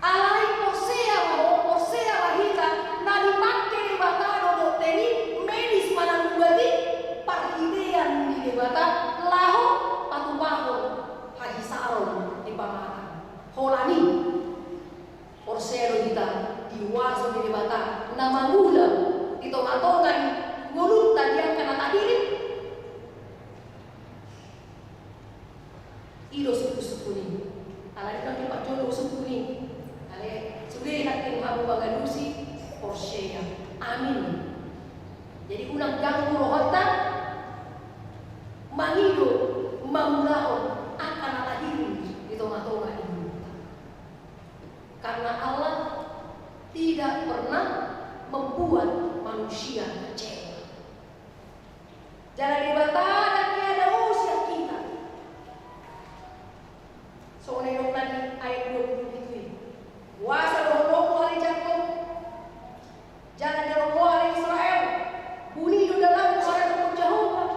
Alai posea bahita na dipakai batado dokter ini medis mana berarti parhidean di debata laho patubaho haji saron di pamata holani porsero kita diwaso di debata nama gula di tonga-tongan mulut tadi yang kena tadiri ido suku-suku ni ala di kaki pak jono suku ni ale sudah hakim abu bagadusi porsea amin. Jadi ulang ganggu rohata mangido mamulao akan lahir di tonga-tonga ini. Karena Allah tidak pernah membuat manusia kecewa. Jangan dibata dan tiada usia kita. Soalnya tadi ayat 20 itu. Wasa roh hari Jakob, jangan roh hari Israel. Bunyi di dalam suara Jehovah.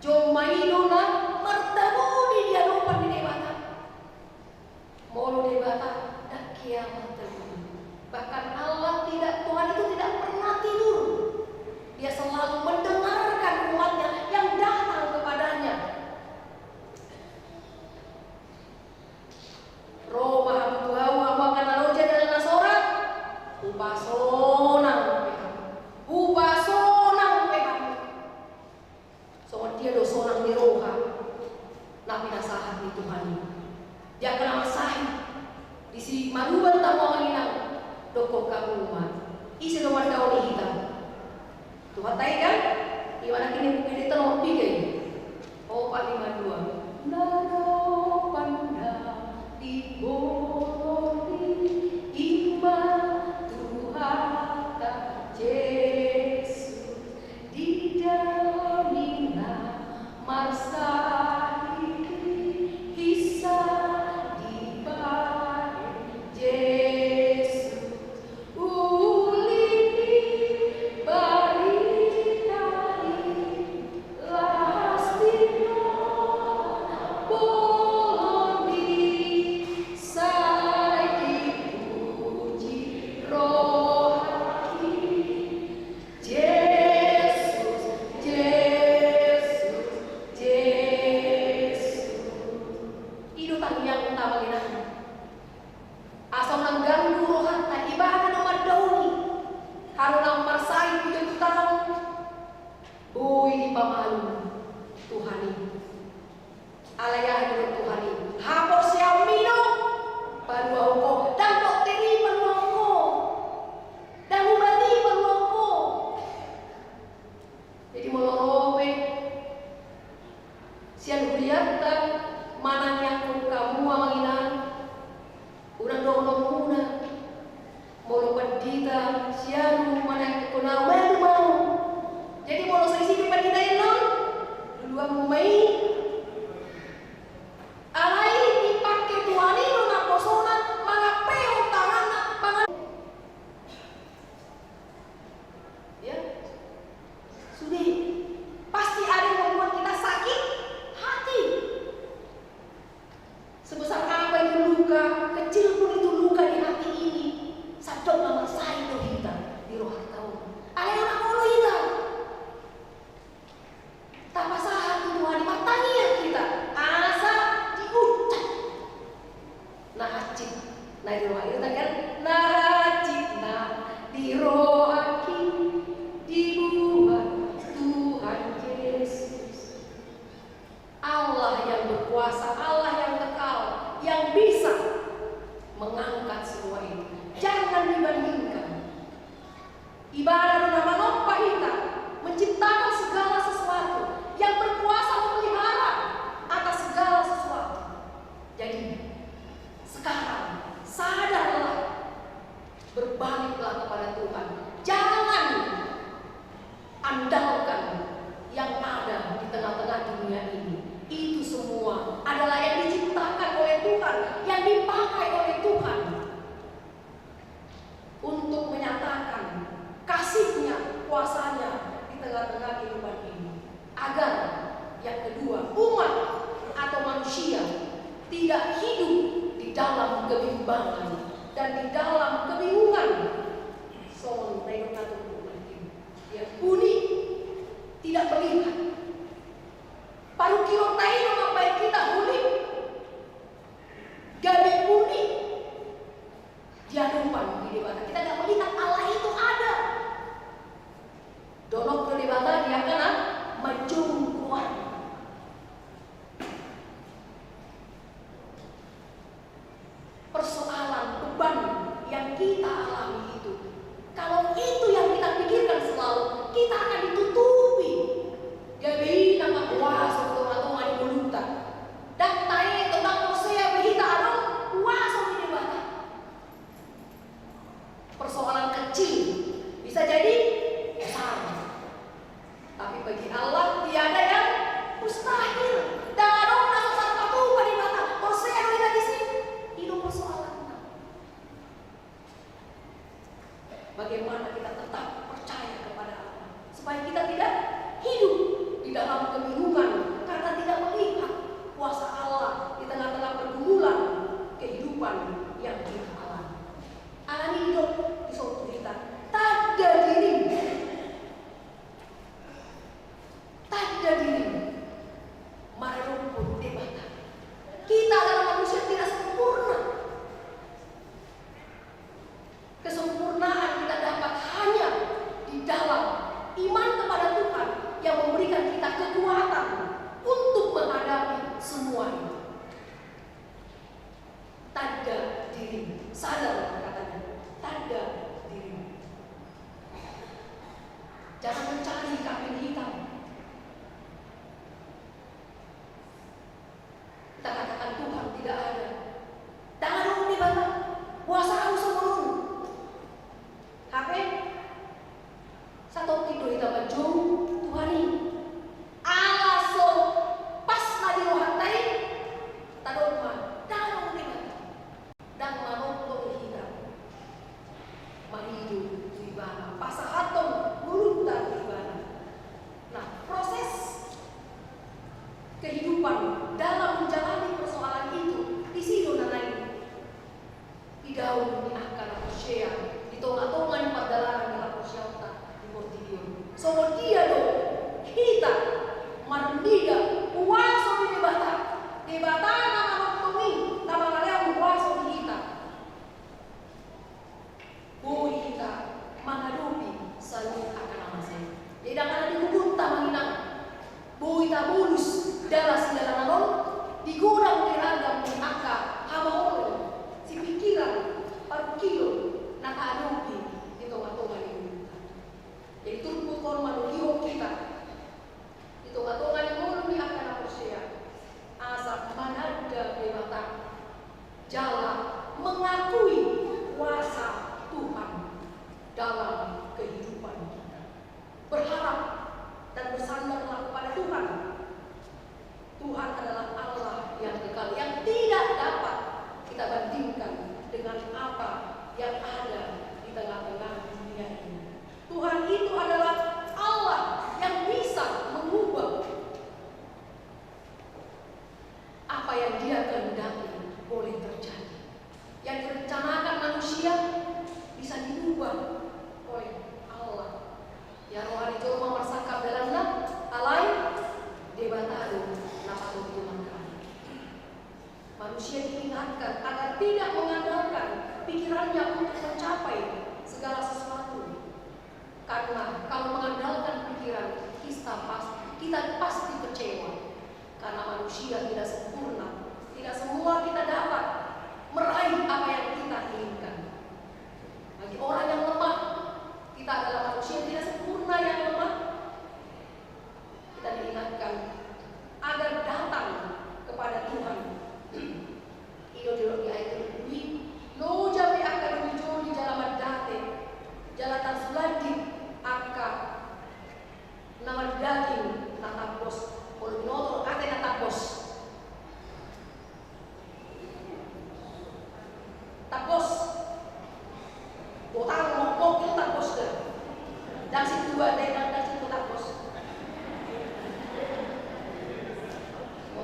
Jomainona mertabuni dia lupa di debata. Molo debata dan kiamat terjadi. Bahkan Allah Tuhan itu tidak pernah tidur. Dia selalu mendengarkan umatnya yang datang kepadanya. Roh maha Tuhan akan roja dan nasora. Upasonang pekam. So dia do sonang di roha. Napi nasahat di Tuhan. Dia kena masahi. Di si maluan tamu manginang. Dokok kamu umat. Isi nomor kau ni hitam. Tuhan tahu kan? Iwana kini mungkin ditelur tiga. Oh 452. Nado pandang di boroni iman Tuhan Yesus di dalamnya marsai kisah di balik Yesus ulini baritani lastino Nahacip, nah di roh itu kan nahacip, nah di roh aki dibuat Tuhan Yesus. Allah yang berkuasa, Allah yang kekal, yang bisa mengangkat semua itu. Jangan dibandingkan. Ibarat nama Noppa kita menciptakan segala sesuatu, yang berkuasa memelihara atas segala sesuatu. Jadi sekarang sadarlah, berbaliklah kepada Tuhan. Jangan andalkan yang ada di tengah-tengah dunia ini. Itu semua adalah yang diciptakan oleh Tuhan, yang dipakai oleh Tuhan untuk menyatakan kasih-Nya, kuasanya di tengah-tengah kehidupan ini. Agar yang kedua, umat atau manusia tidak hidup di dalam kebimbangan dan di dalam kebingungan. Ya, unik, tidak melihat. Paru kilo tayo mampai kita unik, gabi unik. Dia lupa di debata. Kita tidak melihat Allah itu ada. Donok ke debata dia kena menjungkuan. Persoalan beban yang kita alami itu, kalau itu yang kita pikirkan selalu, kita akan ditutupi. Gabi nama kuasa atau mani meluta. Dan tanya tentang Hosea berita ada kuasa di debata. Persoalan kecil bisa jadi besar, tapi bagi Allah tiada yang mustahil. Dan ada orang satu pada mata Hosea ada di sini. Itu persoalan. Bagaimana kita tetap percaya kepada Allah, supaya kita tidak hidup di dalam kebingungan karena tidak melihat kuasa Allah di tengah-tengah pergumulan kehidupan yang kita alami. Alami hidup di suatu kita tak ada diri, marupun debata. Kita adalah manusia tidak sempurna. Kesempurnaan kita dapat hanya di dalam iman kepada Tuhan yang memberikan kita kekuatan untuk menghadapi semua itu. Tanda diri, sadar katanya, tanda diri. Jangan mencari kambing hitam. Kita katakan Tuhan tidak ada. Jangan dong di bawah kuasa harus turun. HP satu tidur kita baju Tuhan ini. Alaso pas lagi rohantai tadoma dalam di bawah dan manonto kita mahidu di bawah pasahaton mulunta di bawah. Nah, proses kehidupan dalam menjalani persoalan itu di sini nanai di daun di akar Hosea di tonga-tonga di padalaran di Hosea di Portillo. So dia do kita marmida kuasa di debata nama nontongi nama kalian kuasa di kita. Boy kita menghadapi selalu akan nama saya. Tidak akan dihubungi menginang. Boy tak mulus dalam segala nanon di gudang diragam di angka hamaol si pikiran paru kilo nakanupi di tongga-tongga di mulut. Jadi turut korban liho kita di tongga-tongga di mulut di angka Hosea asap manada dewata jala mengakui kuasa Tuhan dalam kehidupan kita. Berharap dan bersandarlah kepada Tuhan. Tuhan adalah Allah yang kekal, yang tidak dapat kita bandingkan dengan apa yang ada di tengah-tengah dunia ini. Tuhan itu adalah Allah yang bisa mengubah apa yang Dia kehendaki boleh terjadi. Yang direncanakan manusia bisa diubah oleh Allah. Ya rohani jolo marsakap dalamnya alai debatado nama Tuhan. Karena kalau mengandalkan pikiran kita pasti kecewa. Karena manusia tidak sempurna. Tidak semua kita dapat meraih apa yang kita inginkan. Bagi orang yang lemah, kita adalah manusia yang tidak sempurna yang lemah. Kita diingatkan agar datang kepada Tuhan. Ideologi ayat ini, lo jabe akan muncul di jalan date, jalan seladi, angka, nama daging, natapos, polinotor, ate natapos. Tapos, botang ngomong itu tapos deh. Dan situ dua deh, dan situ tapos.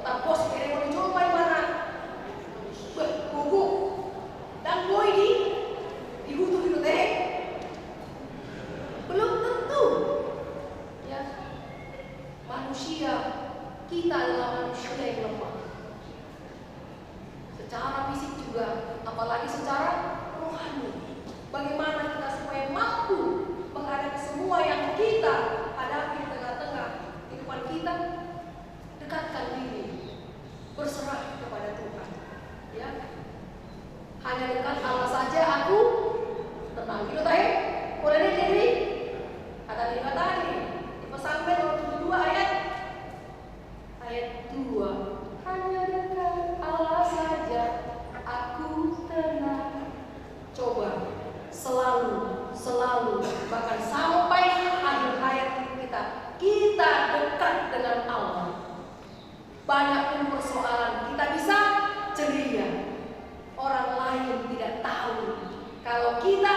Tapos, kira mau dicoba mana? Buku dan boy di butuh itu deh. Belum tentu. Ya, manusia kita adalah manusia yang lemah. Secara fisik juga, apalagi secara rohani. Bagaimana kita supaya mampu menghadapi semua yang kita hadapi di tengah-tengah kehidupan kita? Dekatkan diri, berserah kepada Tuhan. Ya, hanya dekat Allah saja aku tenang. Gitu teh, boleh diri. Kata dia tadi di Pesanggih nomor 72 ayat 2. Hanya dekat Allah saja aku tenang. Coba selalu bahkan sampai akhir hayat kita dekat dengan Allah. Banyak pun persoalan kita bisa ceria. Orang lain tidak tahu kalau kita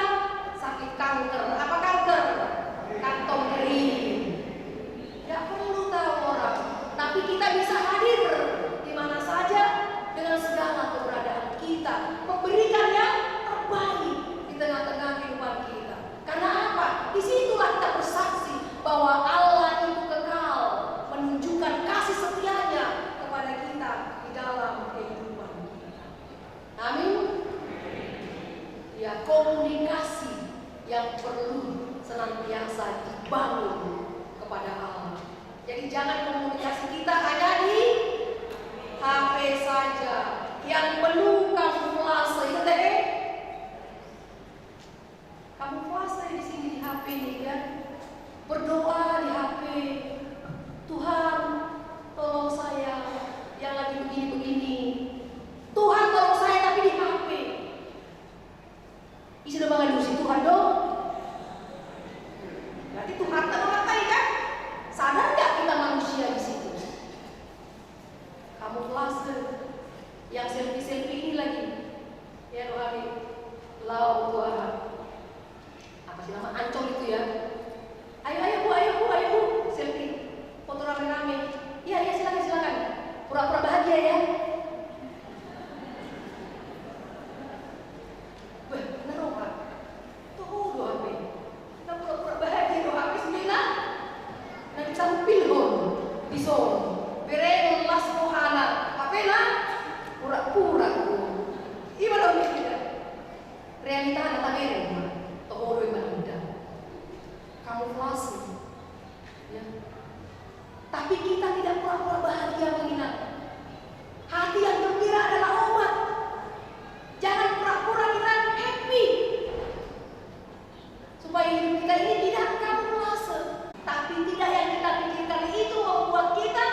sakit kanker. Apa kanker? Kantong kering. Tidak perlu tahu orang, tapi kita bisa hadir di mana saja dengan segala keberadaan kita, memberikan yang terbaik di tengah-tengah kehidupan kita. Karena apa? Disitulah kita bersaksi bahwa Allah itu kekal, menunjukkan kasih setianya kepada kita di dalam kehidupan kita. Amin. Ya, komunikasi yang perlu senantiasa dibangun kepada Allah. Jadi jangan komunikasi kita hanya di HP saja yang penuh kamuflase. Itu deh. Kamuflase di sini di HP ini kan. Berdoa di HP. Tuhan, tolong saya yang lagi begini-begini. Tuhan tolong saya tapi di HP. Isi sudah mengadusi Tuhan dong. Berarti Tuhan tak mengatai kan? Sadar nggak kita manusia di situ? Kamuflase yang selfie ini lagi. Ya rohani, lau Tuhan. Apa sih nama ancol itu ya? Ayo bu, selfie, foto rame-rame. Iya silakan. Pura-pura bahagia ya. Benar Pak. Tuh doa HP. Kita pura-pura bahagia doa HP sembilan. Nanti tampil di sol. Bereng las rohana. Apa lah? Pura-pura Iba dong kita. Realita anak bereng. Toh doa muda. Kamuflase. Ya. Tapi kita tidak pura-pura bahagia mengingat. Hati yang gembira adalah obat. Jangan pura-pura kita happy. Supaya hidup kita ini tidak kamuflase. Tapi tidak yang kita pikirkan itu membuat kita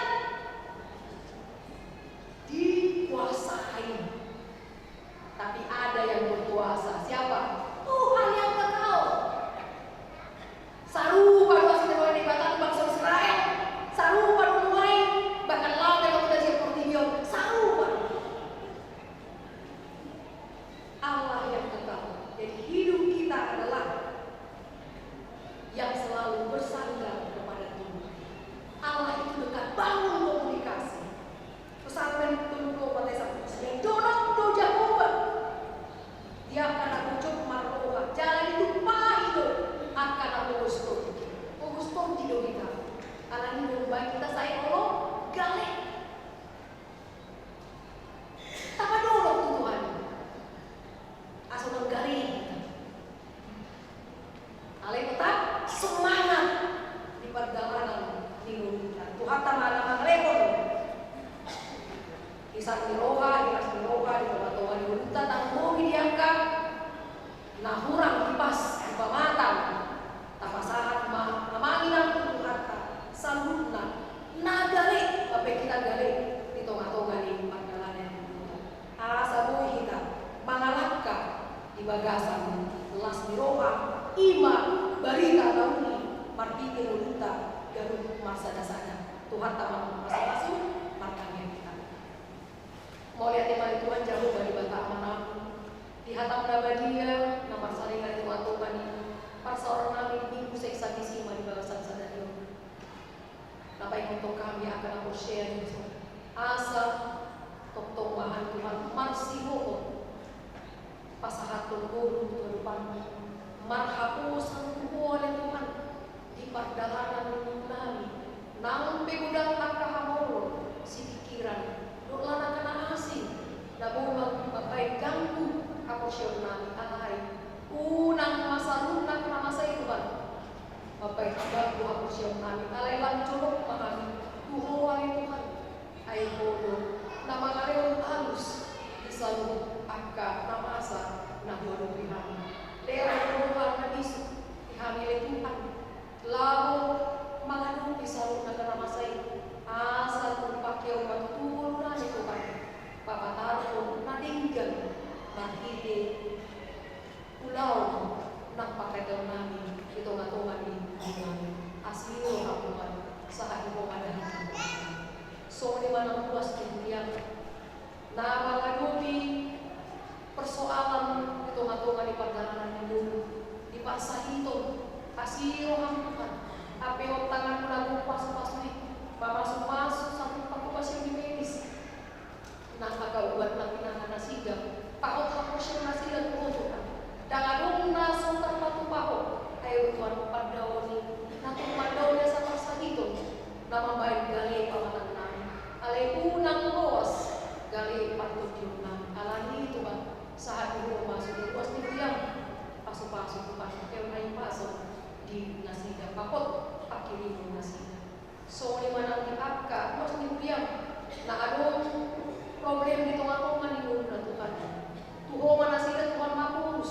dikuasai. Tapi ada yang berkuasa. Siapa? Tuhan yang kekal. Sarupa doa sederhana dibatan bangsa Israel. Sarupa mulai bahkan laut yang kita seperti dia. Sarupa. Allah yang kekal. Jadi hidup kita adalah yang selalu bersandar kepada Tuhan. Allah itu dekat, bangun komunikasi. Pesantren tunduk pada satu yang dorong do Jehovah. Dia akan aku coba maroha. Jalan itu pahido akan aku gusto di kita. Karena ini lebih baik kita sayang Allah gale. Apa dorong Tuhan? Asal menggali. Ale tetap semangat. Nah hurang kipas di pamatang tapasahan mamanginang tubuhata sambutna nagale sampai kita gale di tonga-tonga di perjalanan asa boy kita mangalaka di bagasan las miroha ima barita tauni martiti nuluta garut masa dasana Tuhan taman masing-masing markanya kita mau lihat tema Tuhan jauh dari bata amanah di hatam nabadia nomor salingan di waktu kani seorang nabi minggu seksa kisima di bagasan sadario napai untuk kami akan aku share asa tok bahan Tuhan marsiho pasahatun guru kehidupan marhapusan oleh Tuhan di perjalanan kami nang pegudang akahamoro si pikiran dolan kena asing namun bagai ganggu kaposional alai unang masa lunak nama saya Tuhan bagai ganggu kaposional alai lanculuk mahami Tuhan Tuhan ai bodoh nama karyawan halus selalu angka namasa nabuan Tuhan daerah Tuhan nadisu dihamili Tuhan lalu mengandung selalu naga nama saya asal terpakai obat turunan Tuhan Bapak Tarun nadinggan mahide pulau nang pakai nami itu ngatungan di asli Tuhan saat ibu ada so di mana puas kemudian nah menghadapi persoalan hitung-hitungan di perjalanan hidup di pasah itu kasih roham Tuhan apa yang tangan lagu pas-pas nih masuk sampai paku pasir di medis nah agak buat lagi nang nasiga pakot hapusin nasiga Tuhan dengan rumah sontar patu pakot ayo Tuhan padawani nanti padawani sama pasah itu nama baik gali pamatan nami alai unang bos gali patut diunang alani itu Pak saat itu masuk di luas di biang pasuk-pasuk Tuhan pakai naik pasuk di nasiga pakot akhiri nasiga so di mana diapka luas di biang nah ada problem di tengah-tengah di dunia Tuhan Tuhan nasiga Tuhan mapus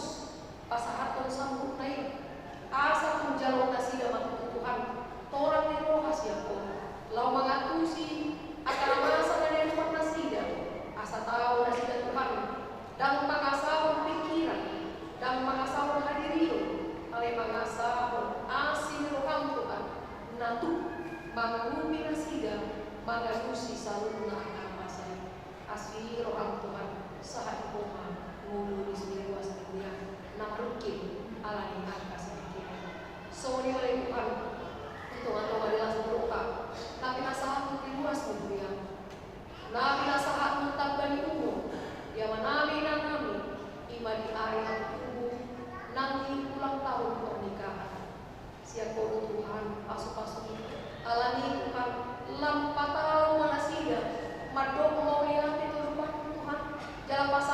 pasahat Tuhan sambut naik asa pun jalur nasiga makhluk Tuhan orang di roh siapa lau mengatusi akan masa dari Tuhan nasiga asa tahu nasiga Tuhan dan mengasahkan pikiran dan mengasahkan hadirio oleh mengasahkan asin roham Tuhan natu mengumi nasiga mengagusi saluna akan masa asli roham Tuhan saat koma ngulu di sini luas dunia namrukin alani angka sedikit so ini oleh Tuhan itu atau adalah seberupa tapi nasahat di luas dunia nabi nasahat mentabani umum dia menami dan nami ima di area tubuh nanti ulang tahun pernikahan siapa Tuhan pasu-pasu alani Tuhan lampa tahu manasiga madok mau lihat itu rumah Tuhan jalan pasar